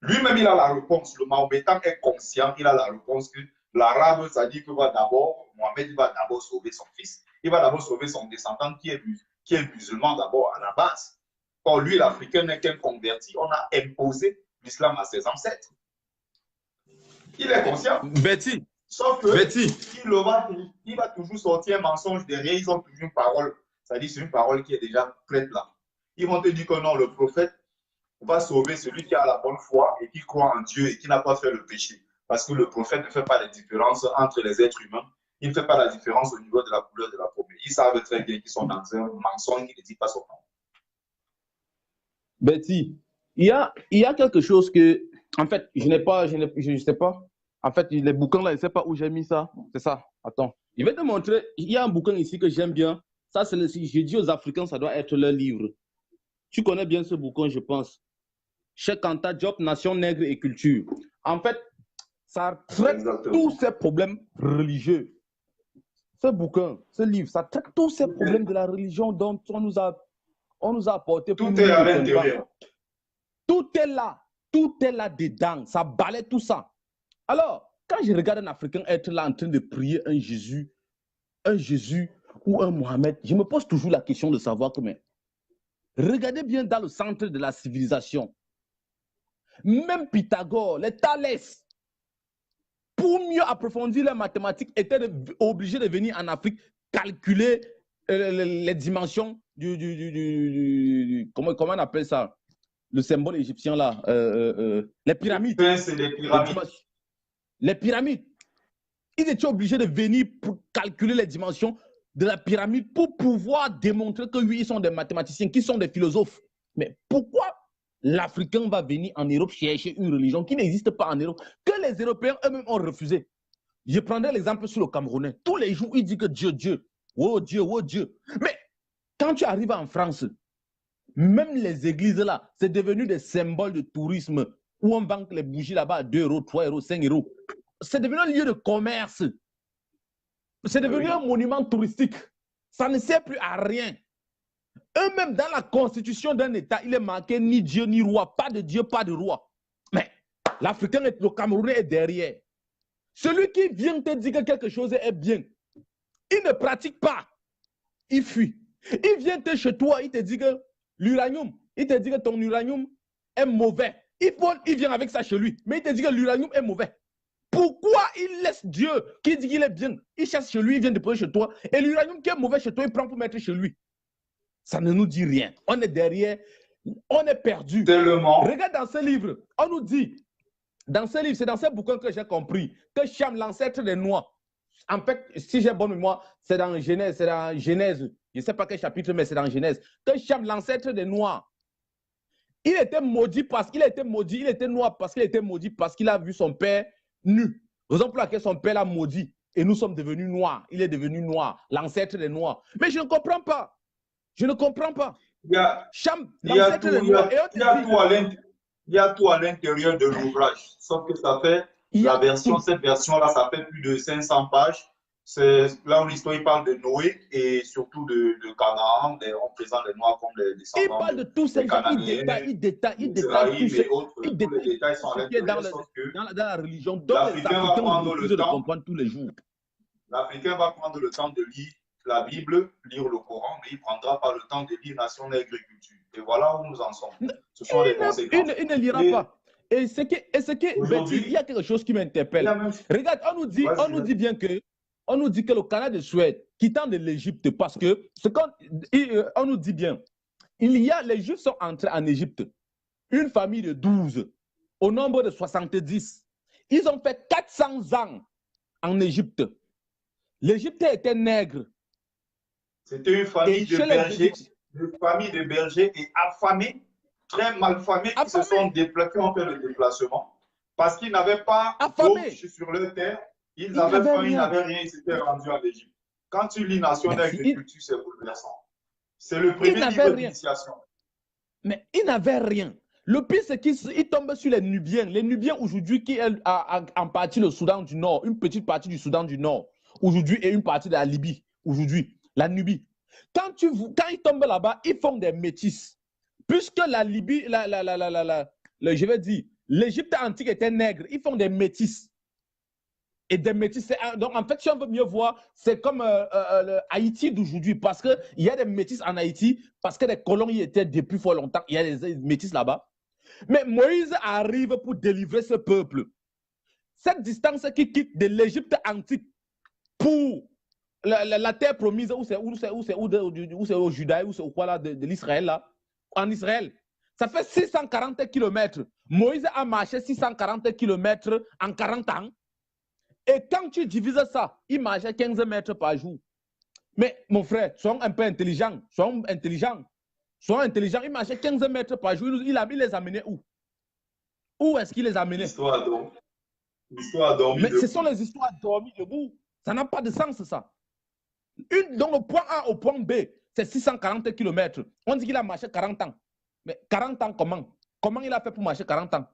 Lui-même, il a la réponse. Le Mahométan est conscient, il a la réponse que l'arabe, ça dit que Mohamed va d'abord sauver son fils, il va d'abord sauver son descendant qui est musulman d'abord à la base. Or, lui, l'Africain n'est qu'un converti, on a imposé l'islam à ses ancêtres. Il est conscient. Betty. Sauf que il va toujours sortir un mensonge derrière. Ils ont toujours une parole. C'est-à-dire c'est une parole qui est déjà prête là. Ils vont te dire que non, le prophète va sauver celui qui a la bonne foi et qui croit en Dieu et qui n'a pas fait le péché. Parce que le prophète ne fait pas la différence entre les êtres humains. Il ne fait pas la différence au niveau de la couleur de la peau. Ils savent très bien qu'ils sont dans un mensonge qui ne dit pas son nom. Betty, il y a quelque chose que, en fait, je ne sais pas. En fait, les bouquins là, je ne sais pas où j'ai mis ça. C'est ça. Attends. Je vais te montrer. Il y a un bouquin ici que j'aime bien. Ça, c'est je dis aux Africains, ça doit être leur livre. Tu connais bien ce bouquin, je pense. Cheikh Anta Diop, Nation, Nègre et Culture. En fait, ça traite tous ces problèmes religieux. Ce bouquin, ce livre, ça traite tous ces problèmes de la religion dont on nous a apporté. Tout est à l'intérieur. Tout est là dedans. Ça balaie tout ça. Alors, quand je regarde un Africain être là en train de prier un Jésus ou un Mohamed, je me pose toujours la question de savoir comment. Regardez bien dans le centre de la civilisation. Même Pythagore, les Thalès, pour mieux approfondir les mathématiques, étaient obligés de venir en Afrique calculer les dimensions comment on appelle ça? Le symbole égyptien là. Les pyramides. C'est les pyramides. Les pyramides. Ils étaient obligés de venir pour calculer les dimensions de la pyramide pour pouvoir démontrer que oui, ils sont des mathématiciens, qu'ils sont des philosophes. Mais pourquoi l'Africain va venir en Europe chercher une religion qui n'existe pas en Europe, que les Européens eux-mêmes ont refusé? Je prendrai l'exemple sur le Camerounais. Tous les jours, il dit que Dieu, Dieu. Oh Dieu, oh Dieu. Mais quand tu arrives en France, Même les églises là, c'est devenu des symboles de tourisme où on vend les bougies là-bas à 2 euros, 3 euros, 5 euros. C'est devenu un lieu de commerce. C'est devenu un monument touristique. Ça ne sert plus à rien. Eux-mêmes, dans la constitution d'un État, il est marqué ni Dieu ni roi. Pas de Dieu, pas de roi. Mais l'Africain, le Camerounais est derrière. Celui qui vient te dire que quelque chose est bien, il ne pratique pas. Il fuit. Il vient chez toi, il te dit que l'uranium, il te dit que ton uranium est mauvais. Il vient avec ça chez lui, mais il te dit que l'uranium est mauvais. Pourquoi il laisse Dieu qui dit qu'il est bien? Il chasse chez lui, il vient déposer chez toi, et l'uranium qui est mauvais chez toi, il prend pour mettre chez lui. Ça ne nous dit rien. On est derrière, on est perdu. Tellement. Regarde dans ce livre, on nous dit, dans ce livre, c'est dans ce bouquin que j'ai compris, que Cham, l'ancêtre des Noirs, en fait, si j'ai bonne mémoire, c'est dans Genèse, je ne sais pas quel chapitre, mais c'est dans Genèse, que Cham, l'ancêtre des Noirs, il était maudit parce qu'il était maudit, il était noir parce qu'il était maudit, parce qu'il a vu son père nu. Raison pour laquelle son père l'a maudit. Et nous sommes devenus noirs. Il est devenu noir, l'ancêtre des Noirs. Mais je ne comprends pas. Je ne comprends pas. Il y a, Cham, il y a tout, l'ancêtre des Noirs. il y a tout à l'intérieur de l'ouvrage. Sauf que ça fait, la version, cette version-là, ça fait plus de 500 pages. C'est là où l'histoire parle de Noé et surtout de Canaan, on présente les Noirs comme les descendants. Il parle de tous ces gens, il détaille tous ces les détails sont à l'intérieur, sauf que dans la religion. Donc les Africains refusent de comprendre tous les jours. L'Africain va prendre le temps de lire la Bible, lire le Coran, mais il ne prendra pas le temps de lire Nation et Agriculture. Et voilà où nous en sommes. Ce sont les conséquences. Il ne lira pas. Et ce que Betty, il y a quelque chose qui m'interpelle. Regarde, on nous dit bien que on nous dit que le canal de Suède, quittant de l'Égypte, parce que on nous dit bien, les Juifs sont entrés en Égypte, une famille de 12, au nombre de 70. Ils ont fait 400 ans en Égypte. L'Égypte était nègre. C'était une famille de bergers et affamés, très malfamés, qui se sont déplacés, qui ont fait le déplacement, parce qu'ils n'avaient pas d'eau sur leur terre. Ils avaient faim, ils n'avaient rien, ils s'étaient rendus en Égypte. Quand tu lis Nation d'agriculture, c'est bouleversant. C'est le premier niveau d'initiation. Mais ils n'avaient rien. Le pire, c'est qu'ils tombent sur les Nubiens. Les Nubiens, aujourd'hui, qui est en partie le Soudan du Nord, une petite partie du Soudan du Nord, aujourd'hui, et une partie de la Libye, aujourd'hui, la Nubie. Quand ils tombent là-bas, ils font des métis. Puisque la Libye, je vais dire, l'Égypte antique était nègre, ils font des métis. Et des métis, donc en fait, si on veut mieux voir, c'est comme Haïti d'aujourd'hui, parce qu'il y a des métis en Haïti, parce que les colons y étaient depuis fort longtemps, il y a des métis là-bas. Mais Moïse arrive pour délivrer ce peuple. Cette distance qui quitte de l'Égypte antique pour la terre promise, où c'est au Juda, où c'est au quoi là, de l'Israël là, en Israël, ça fait 640 km. Moïse a marché 640 km en 40 ans. Et quand tu divises ça, il marchait 15 mètres par jour. Mais mon frère, sois un peu intelligent. Sois intelligent. Il marchait 15 mètres par jour. Il les amenait où? Où est-ce qu'il les amenait? L'histoire dormie. Mais ce sont les histoires dormies debout. Ça n'a pas de sens, ça. Donc, le point A au point B, c'est 640 km. On dit qu'il a marché 40 ans. Mais 40 ans, comment? Comment il a fait pour marcher 40 ans?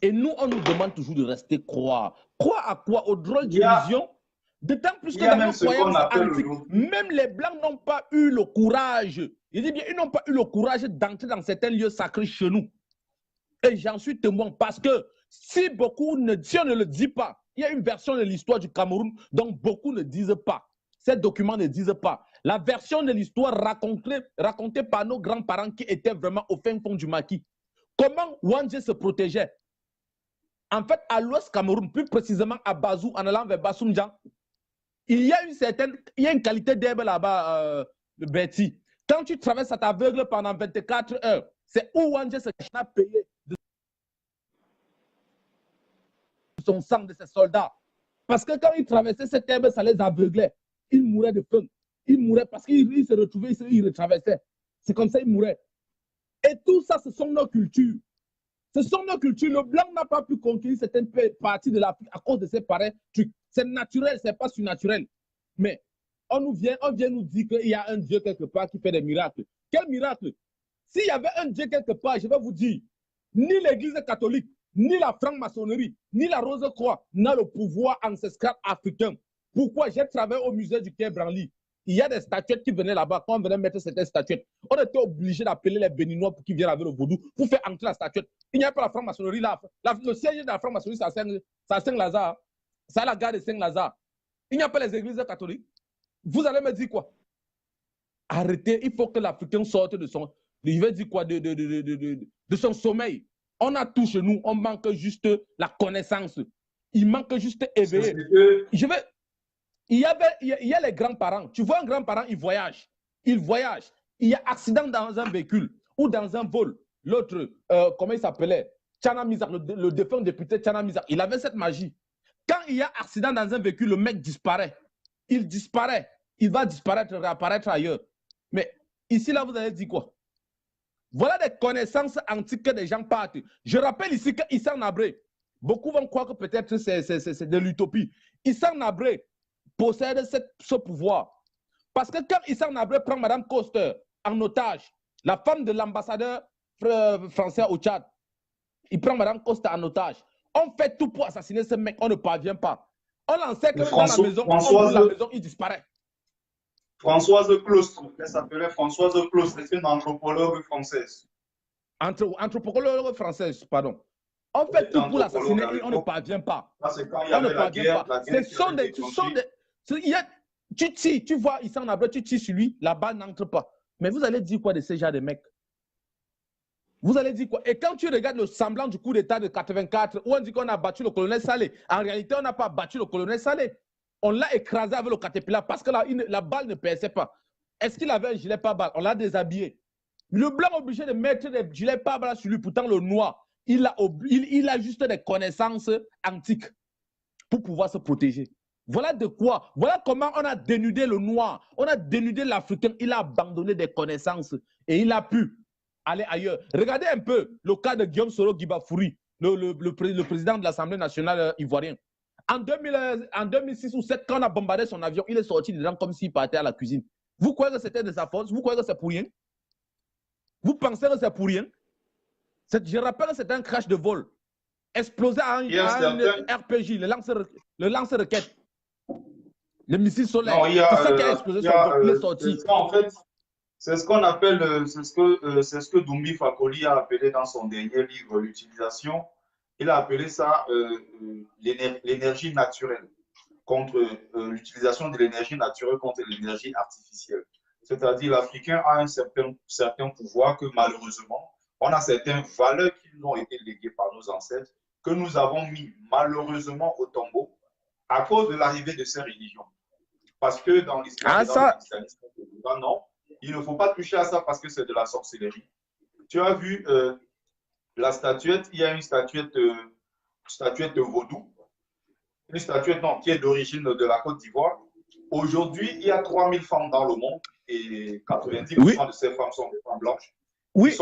Et nous, on nous demande toujours de rester croire. Croire à quoi? Aux drôles d'illusions? D'autant plus que dans nos croyances antiques, même les Blancs n'ont pas eu le courage. Je dis bien, ils n'ont pas eu le courage d'entrer dans certains lieux sacrés chez nous. Et j'en suis témoin parce que si on ne le dit pas, il y a une version de l'histoire du Cameroun dont beaucoup ne disent pas. Ces documents ne disent pas. La version de l'histoire racontée par nos grands-parents qui étaient vraiment au fin fond du maquis. Comment Wandje se protégeait? En fait, à l'ouest Cameroun, plus précisément à Bazou, en allant vers Bassoumdjan, il y a une qualité d'herbe là-bas, Betty. Quand tu traverses à t'aveugle pendant 24 heures, c'est où Wandje se a payé de son sang de ses soldats. Parce que quand ils traversaient cette herbe, ça les aveuglait. Ils mouraient de faim. Ils mouraient parce qu'ils se retrouvaient, ils retraversaient. C'est comme ça qu'ils mouraient. Et tout ça, ce sont nos cultures. Ce sont nos cultures. Le blanc n'a pas pu conquérir certaines parties de l'Afrique à cause de ces pareils trucs. C'est naturel, c'est pas surnaturel. Mais on vient nous dire qu'il y a un Dieu quelque part qui fait des miracles. Quel miracle! S'il y avait un Dieu quelque part, je vais vous dire, ni l'Église catholique, ni la franc-maçonnerie, ni la Rose-Croix n'a le pouvoir ancestral africain. Pourquoi? J'ai travaillé au musée du Quai Branly. Il y a des statuettes qui venaient là-bas. Quand on venait mettre certaines statuettes, on était obligé d'appeler les Béninois pour qu'ils viennent avec le vaudou pour faire entrer la statuette. Il n'y a pas la franc-maçonnerie là. Le siège de la franc-maçonnerie, c'est à Saint-Lazare. C'est à la gare de Saint-Lazare. Il n'y a pas les églises catholiques. Vous allez me dire quoi? Arrêtez, il faut que l'Africain sorte de son, je vais dire quoi, de son sommeil. On a tout chez nous, on manque juste la connaissance. Il manque juste éveiller. Il y a les grands-parents. Tu vois un grand-parent, il voyage. Il voyage. Il y a accident dans un véhicule ou dans un vol. L'autre, comment il s'appelait? Tchana Mizar, le défunt député Tchana Mizar. Il avait cette magie. Quand il y a accident dans un véhicule, le mec disparaît. Il disparaît. Il va disparaître, réapparaître ailleurs. Mais ici, là, vous allez dire quoi? Voilà des connaissances antiques que des gens partent. Je rappelle ici que Issa Nabré, beaucoup vont croire que peut-être c'est de l'utopie. Issa Nabré possède ce pouvoir. Parce que quand Issa Nabré prend Mme Koster en otage, la femme de l'ambassadeur français au Tchad, il prend Mme Koster en otage. On fait tout pour assassiner ce mec, on ne parvient pas. On l'enseigne dans la maison, on ouvre la maison, il disparaît. Françoise Claustre, elle s'appelait Françoise Claustre, c'est une anthropologue française. Anthropologue française, pardon. On fait tout pour l'assassiner et on ne parvient pas. C'est quand il y avait la guerre. Tu tires, tu vois, Issa Nabré, tu tires sur lui, la balle n'entre pas. Mais vous allez dire quoi de ces gens de mecs? Vous allez dire quoi? Et quand tu regardes le semblant du coup d'État de 84, où on dit qu'on a battu le colonel Saleh, en réalité, on n'a pas battu le colonel Saleh. On l'a écrasé avec le Caterpillar parce que la balle ne perçait pas. Est-ce qu'il avait un gilet pare-balles? On l'a déshabillé. Le blanc est obligé de mettre des gilets pare-balles sur lui. Pourtant, le noir, il a juste des connaissances antiques pour pouvoir se protéger. Voilà de quoi. Voilà comment on a dénudé le noir. On a dénudé l'Africain. Il a abandonné des connaissances et il a pu aller ailleurs. Regardez un peu le cas de Guillaume Soro Guibafouri, le président de l'Assemblée nationale ivoirienne. En 2006 ou 2007, quand on a bombardé son avion, il est sorti dedans comme s'il partait à la cuisine. Vous croyez que c'était de sa force? Vous croyez que c'est pour rien? Vous pensez que c'est pour rien? Je rappelle que c'est un crash de vol. Explosé à un RPG, le lance-roquette. Le missile solaire. C'est ça qui a explosé son vol. Il est sorti. En fait, c'est ce qu'on appelle, c'est ce que Doumbi Fakoli a appelé dans son dernier livre, l'utilisation. Il a appelé ça l'énergie naturelle, contre l'utilisation de l'énergie naturelle contre l'énergie artificielle. C'est-à-dire l'Africain a un certain pouvoir que malheureusement, on a certaines valeurs qui nous ont été léguées par nos ancêtres, que nous avons mis malheureusement au tombeau à cause de l'arrivée de ces religions. Parce que dans l'islam, non, il ne faut pas toucher à ça parce que c'est de la sorcellerie. Tu as vu la statuette, il y a une statuette de vaudou, une statuette qui est d'origine de la Côte d'Ivoire. Aujourd'hui, il y a 3000 femmes dans le monde et 90% de ces femmes sont des femmes blanches. Oui, c'est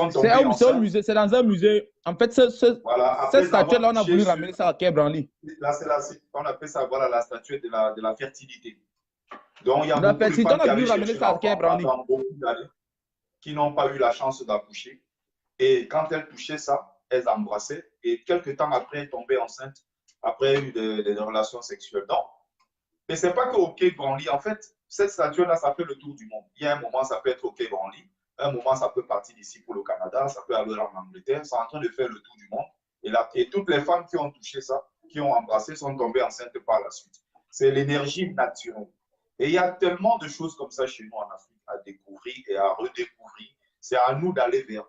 un musée, c'est dans un musée. En fait, cette statuette-là, on a voulu ramener ça à Quai Branly. Là, on appelle ça la statuette de la fertilité. Donc, il y a beaucoup de femmes qui avaient ramener ça à Quai Branly qui n'ont pas eu la chance d'accoucher. Et quand elles touchaient ça, elles embrassaient. Et quelques temps après, elles tombaient enceintes après eu des relations sexuelles. Donc, mais ce n'est pas qu'au Quai Branly. En fait, cette statue-là, ça fait le tour du monde. Il y a un moment, ça peut être au Quai Branly. Un moment, ça peut partir d'ici pour le Canada. Ça peut aller en Angleterre. C'est en train de faire le tour du monde. Et toutes les femmes qui ont touché ça, qui ont embrassé, sont tombées enceintes par la suite. C'est l'énergie naturelle. Et il y a tellement de choses comme ça chez nous en Afrique à découvrir et à redécouvrir. C'est à nous d'aller vers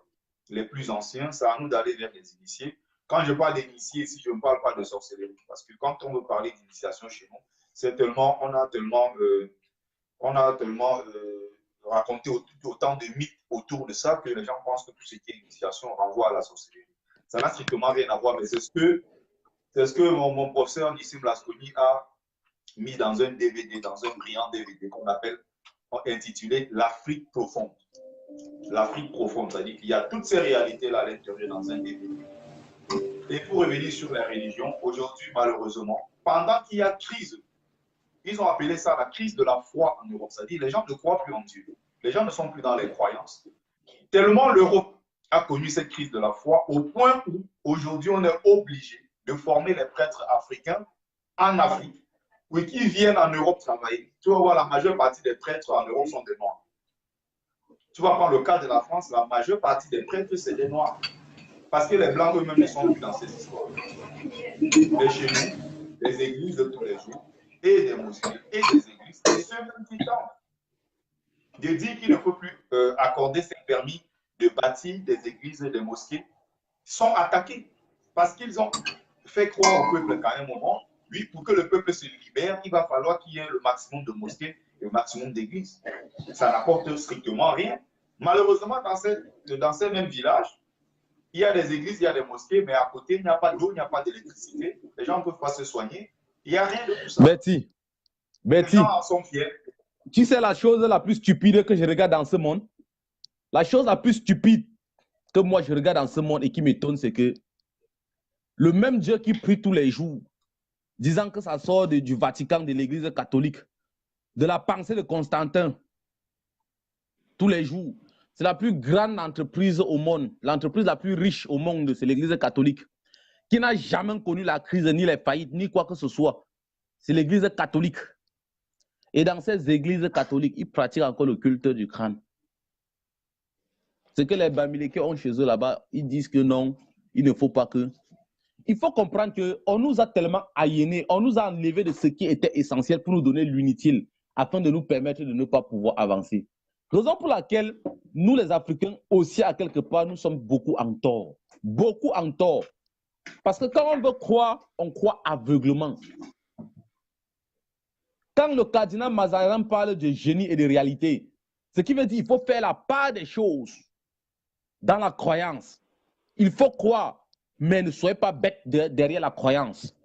les plus anciens, c'est à nous d'aller vers les initiés. Quand je parle d'initiés ici, je ne parle pas de sorcellerie. Parce que quand on veut parler d'initiation chez nous, c'est tellement, on a tellement raconté autant de mythes autour de ça que les gens pensent que tout ce qui est initiation renvoie à la sorcellerie. Ça n'a strictement rien à voir, mais c'est ce que mon professeur Nissim Lasconi a mis dans un DVD, dans un brillant DVD qu'on appelle, intitulé L'Afrique profonde. L'Afrique profonde, c'est-à-dire qu'il y a toutes ces réalités-là à l'intérieur dans un DVD. Et pour revenir sur la religion, aujourd'hui, malheureusement, pendant qu'il y a crise, ils ont appelé ça la crise de la foi en Europe, c'est-à-dire les gens ne croient plus en Dieu. Les gens ne sont plus dans les croyances. tellement l'Europe a connu cette crise de la foi au point où aujourd'hui on est obligé de former les prêtres africains en Afrique, oui, qui viennent en Europe travailler. Tu vas voir, la majeure partie des prêtres en Europe sont des Noirs. Tu vas prendre le cas de la France, la majeure partie des prêtres, c'est des Noirs. Parce que les Blancs eux-mêmes ne sont plus dans cette histoire. Mais chez nous, des églises de tous les jours, et des mosquées, et des églises, et ceux même qui tentent de dire qu'il ne faut plus accorder ces permis de bâtir des églises et des mosquées, sont attaqués. Parce qu'ils ont fait croire au peuple qu'à un moment, oui, pour que le peuple se libère, il va falloir qu'il y ait le maximum de mosquées et le maximum d'églises. Ça n'apporte strictement rien. Malheureusement, dans ces mêmes villages, il y a des églises, il y a des mosquées, mais à côté, il n'y a pas d'eau, il n'y a pas d'électricité. Les gens ne peuvent pas se soigner. Il n'y a rien de tout ça. Betty, les gens en sont fiers. Tu sais la chose la plus stupide que je regarde dans ce monde? La chose la plus stupide que moi je regarde dans ce monde et qui m'étonne, c'est que le même Dieu qui prie tous les jours, disant que ça sort du Vatican, de l'Église catholique, de la pensée de Constantin, tous les jours, c'est la plus grande entreprise au monde, l'entreprise la plus riche au monde, c'est l'Église catholique, qui n'a jamais connu la crise, ni les faillites, ni quoi que ce soit. C'est l'Église catholique. Et dans ces églises catholiques, ils pratiquent encore le culte du crâne. Ce que les Bamileke ont chez eux là-bas, ils disent que non, il ne faut pas que... Il faut comprendre qu'on nous a tellement aliénés, on nous a enlevé de ce qui était essentiel pour nous donner l'inutile, afin de nous permettre de ne pas pouvoir avancer. Raison pour laquelle nous, les Africains, aussi à quelque part, nous sommes beaucoup en tort. Beaucoup en tort. Parce que quand on veut croire, on croit aveuglement. Quand le cardinal Mazarin parle de génie et de réalité, ce qui veut dire qu'il faut faire la part des choses dans la croyance. Il faut croire, mais ne soyez pas bêtes derrière la croyance.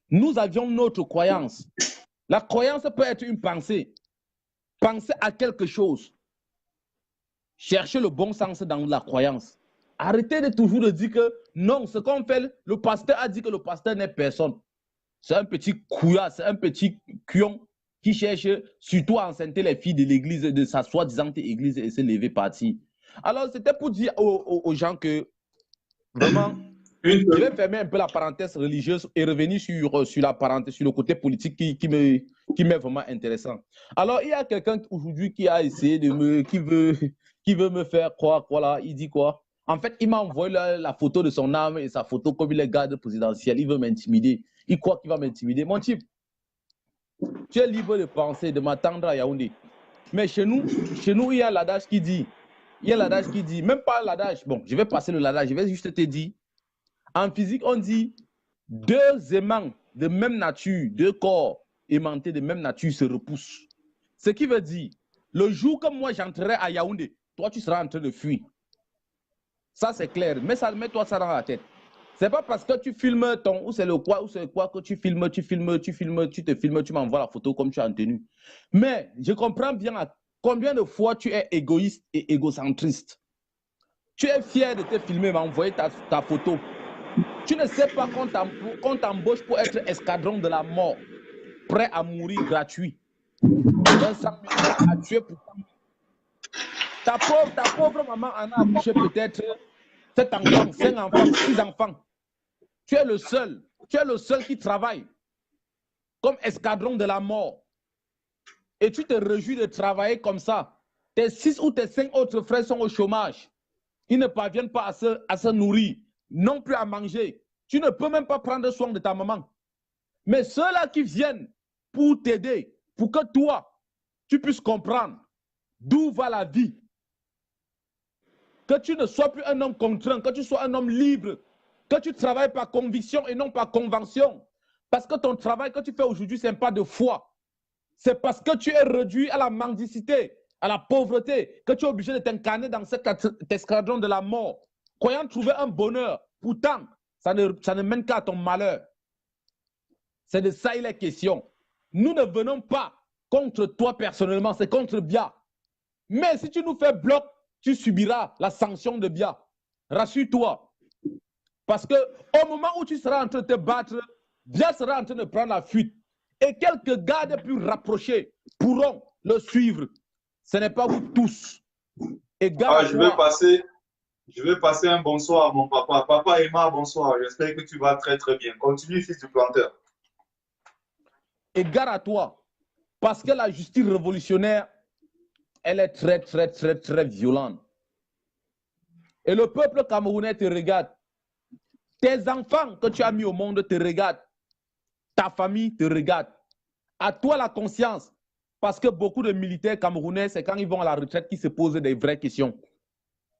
Nous avions notre croyance. La croyance peut être une pensée. Penser à quelque chose. Cherchez le bon sens dans la croyance. Arrêtez de toujours de dire que non, ce qu'on fait, le pasteur a dit que le pasteur n'est personne. C'est un petit couillard, c'est un petit cuion qui cherche surtout à enceinter les filles de l'église, de sa soi-disant église et se lever partir. Alors, c'était pour dire aux gens que vraiment, je vais fermer un peu la parenthèse religieuse et revenir sur la parenthèse, sur le côté politique qui m'est vraiment intéressant. Alors, il y a quelqu'un aujourd'hui qui a essayé qui veut me faire croire, voilà, il dit quoi? En fait, il m'a envoyé la photo de son âme et sa photo comme il est garde présidentiel. Il veut m'intimider. Il croit qu'il va m'intimider. Mon type, tu es libre de penser, de m'attendre à Yaoundé. Mais chez nous, il y a l'adage qui dit, même pas l'adage, bon, je vais passer le l'adage, je vais juste te dire, en physique, on dit, deux aimants de même nature, deux corps aimantés de même nature se repoussent. Ce qui veut dire, le jour que moi j'entrerai à Yaoundé, toi tu seras en train de fuir. Ça c'est clair, mais ça met-toi ça dans la tête. C'est pas parce que tu filmes ou c'est quoi que tu filmes, tu te filmes, tu m'envoies la photo comme tu as en tenue. Mais je comprends bien à combien de fois tu es égoïste et égocentriste. Tu es fier de te filmer, m'envoyer ta photo. Tu ne sais pas qu'on t'embauche pour être escadron de la mort, prêt à mourir gratuit. À tuer pour ta pauvre maman en a accouché peut-être 7 enfants, 5 enfants, 6 enfants. Tu es le seul qui travaille comme escadron de la mort. Et tu te réjouis de travailler comme ça. Tes 6 ou tes 5 autres frères sont au chômage. Ils ne parviennent pas à se nourrir, non plus à manger. Tu ne peux même pas prendre soin de ta maman. Mais ceux-là qui viennent pour t'aider, pour que toi, tu puisses comprendre d'où va la vie. Que tu ne sois plus un homme contraint, que tu sois un homme libre, que tu travailles par conviction et non par convention. Parce que ton travail que tu fais aujourd'hui, ce n'est pas de foi. C'est parce que tu es réduit à la mendicité, à la pauvreté, que tu es obligé de t'incarner dans cet escadron de la mort, croyant trouver un bonheur. Pourtant, ça ne mène qu'à ton malheur. C'est de ça il est question. Nous ne venons pas contre toi personnellement, c'est contre Bia. Mais si tu nous fais bloc, tu subiras la sanction de Bia. Rassure-toi. Parce qu'au moment où tu seras en train de te battre, Bia sera en train de prendre la fuite. Et quelques gardes plus rapprochés pourront le suivre. Ce n'est pas vous tous. Égale à je vais toi. passer un bonsoir à mon papa. Papa Emma, bonsoir. J'espère que tu vas très très bien. Continue, fils du planteur. Égale à toi. Parce que la justice révolutionnaire, elle est très, très, très, très violente. Et le peuple camerounais te regarde. Tes enfants que tu as mis au monde te regardent. Ta famille te regarde. À toi la conscience. Parce que beaucoup de militaires camerounais, c'est quand ils vont à la retraite qu'ils se posent des vraies questions.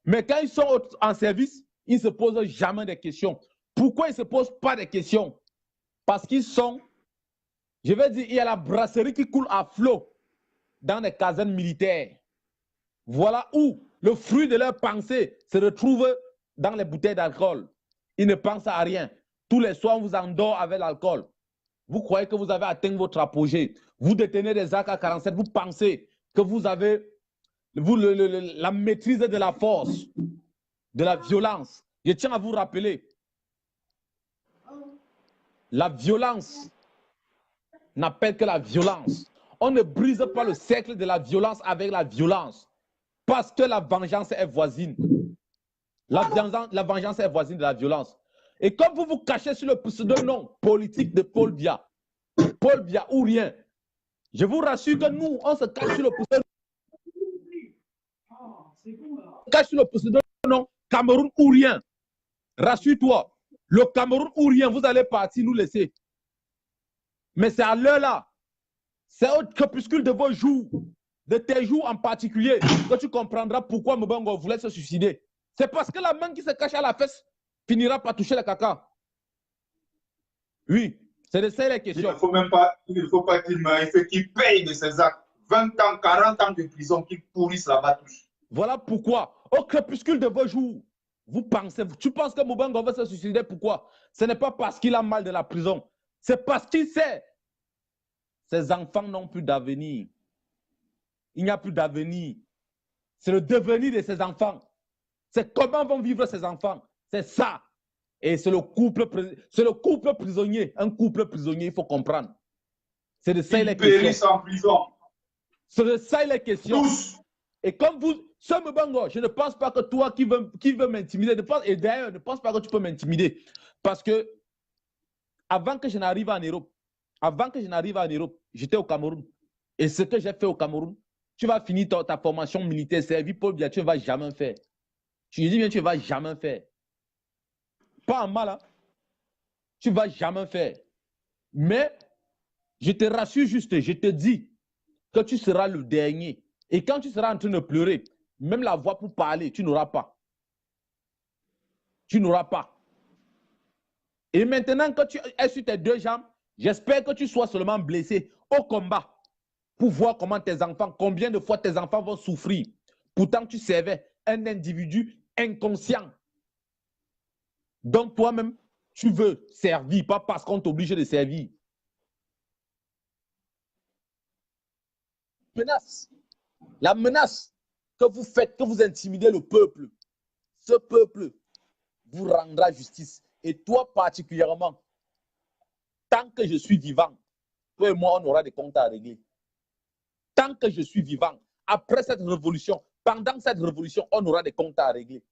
Mais quand ils sont en service, ils ne se posent jamais des questions. Pourquoi ils ne se posent pas des questions? Parce qu'ils sont, je vais dire, il y a la brasserie qui coule à flot dans les casernes militaires. Voilà où le fruit de leur pensée se retrouve dans les bouteilles d'alcool. Ils ne pensent à rien. Tous les soirs, on vous endort avec l'alcool. Vous croyez que vous avez atteint votre apogée. Vous détenez des AK-47, vous pensez que vous avez la maîtrise de la force, de la violence. Je tiens à vous rappeler, la violence n'appelle que la violence. On ne brise pas le cercle de la violence avec la violence. Parce que la vengeance est voisine. La vengeance est voisine de la violence. Et comme vous vous cachez sur le pseudo-nom politique de Paul Biya ou rien, je vous rassure que nous, on se cache sur le pseudo-nom Cameroun ou rien. Rassure-toi, le Cameroun ou rien, vous allez partir nous laisser. Mais c'est à l'heure là, c'est au crépuscule de vos jours, de tes jours en particulier, que tu comprendras pourquoi Mobango voulait se suicider. C'est parce que la main qui se cache à la fesse finira par toucher le caca. Oui, c'est de ça les questions. Il ne faut pas qu'il paye de ses actes. 20 ans, 40 ans de prison qui pourrissent là-bas tous. Voilà pourquoi, au crépuscule de vos jours, tu penses que Mobango va se suicider, pourquoi? Ce n'est pas parce qu'il a mal de la prison, c'est parce qu'il sait ses enfants n'ont plus d'avenir. Il n'y a plus d'avenir. C'est le devenir de ses enfants. C'est comment vont vivre ses enfants. C'est ça. Et c'est le couple prisonnier. Un couple prisonnier, il faut comprendre. C'est de ça les questions. Ils périssent en prison. C'est de ça les questions. Tous. Et comme vous, ce Mobango, je ne pense pas que toi qui veux m'intimider, et d'ailleurs, ne pense pas que tu peux m'intimider. Parce que avant que je n'arrive en Europe, j'étais au Cameroun. Et ce que j'ai fait au Cameroun, tu vas finir ta formation militaire, servir Paul Biya, tu ne vas jamais faire. Je dis bien, tu ne vas jamais faire. Pas en mal, hein? Tu ne vas jamais faire. Mais je te rassure juste, je te dis que tu seras le dernier. Et quand tu seras en train de pleurer, même la voix pour parler, tu n'auras pas. Tu n'auras pas. Et maintenant que tu es sur tes deux jambes, j'espère que tu sois seulement blessé au combat pour voir comment tes enfants, combien de fois tes enfants vont souffrir. Pourtant, tu servais un individu inconscient. Donc, toi-même, tu veux servir, pas parce qu'on t'oblige de servir. La menace que vous faites, que vous intimidez le peuple, ce peuple vous rendra justice. Et toi particulièrement, tant que je suis vivant, toi et moi, on aura des comptes à régler. Tant que je suis vivant, après cette révolution, pendant cette révolution, on aura des comptes à régler.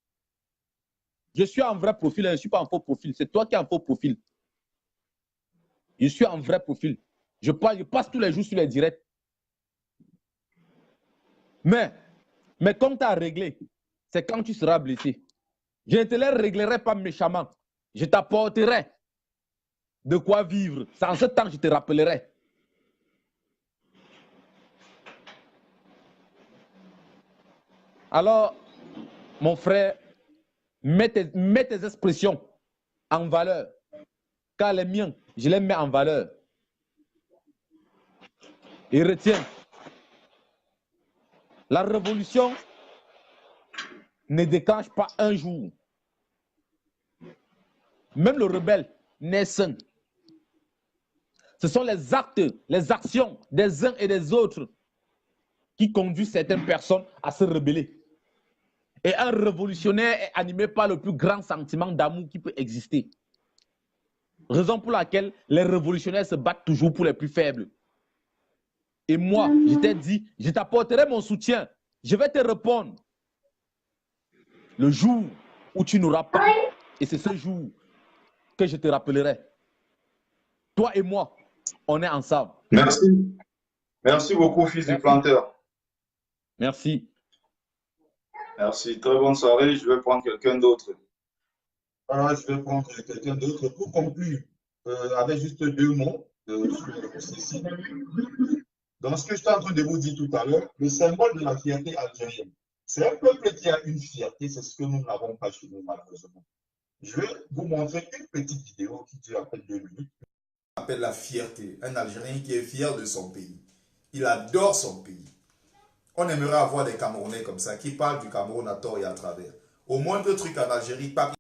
Je suis en vrai profil, je ne suis pas en faux profil. C'est toi qui es en faux profil. Je suis en vrai profil. Je passe tous les jours sur les directs. Mais mes comptes à régler, c'est quand tu seras blessé. Je ne te les réglerai pas méchamment. Je t'apporterai de quoi vivre. C'est en ce temps que je te rappellerai. Alors, mon frère, mets tes expressions en valeur. Car les miens, je les mets en valeur. Et retiens, la révolution ne déclenche pas un jour. Même le rebelle naît sain. Ce sont les actes, les actions des uns et des autres qui conduisent certaines personnes à se rebeller. Et un révolutionnaire est animé par le plus grand sentiment d'amour qui peut exister. Raison pour laquelle les révolutionnaires se battent toujours pour les plus faibles. Et moi, je t'ai dit, je t'apporterai mon soutien. Je vais te répondre. Le jour où tu n'auras pas, et c'est ce jour que je te rappellerai. Toi et moi, on est ensemble. Merci. Merci beaucoup, fils du planteur. Merci. Merci. Très bonne soirée. Je vais prendre quelqu'un d'autre. Alors, je vais prendre quelqu'un d'autre pour conclure avec juste 2 mots sur ceci. Dans ce que j'étais en train de vous dire tout à l'heure, le symbole de la fierté algérienne. C'est un peuple qui a une fierté, c'est ce que nous n'avons pas chez nous, malheureusement. Je vais vous montrer une petite vidéo qui dure à peine 2 minutes. On appelle la fierté. Un Algérien qui est fier de son pays. Il adore son pays. On aimerait avoir des Camerounais comme ça, qui parlent du Cameroun à tort et à travers. Au moindre truc en Algérie, pas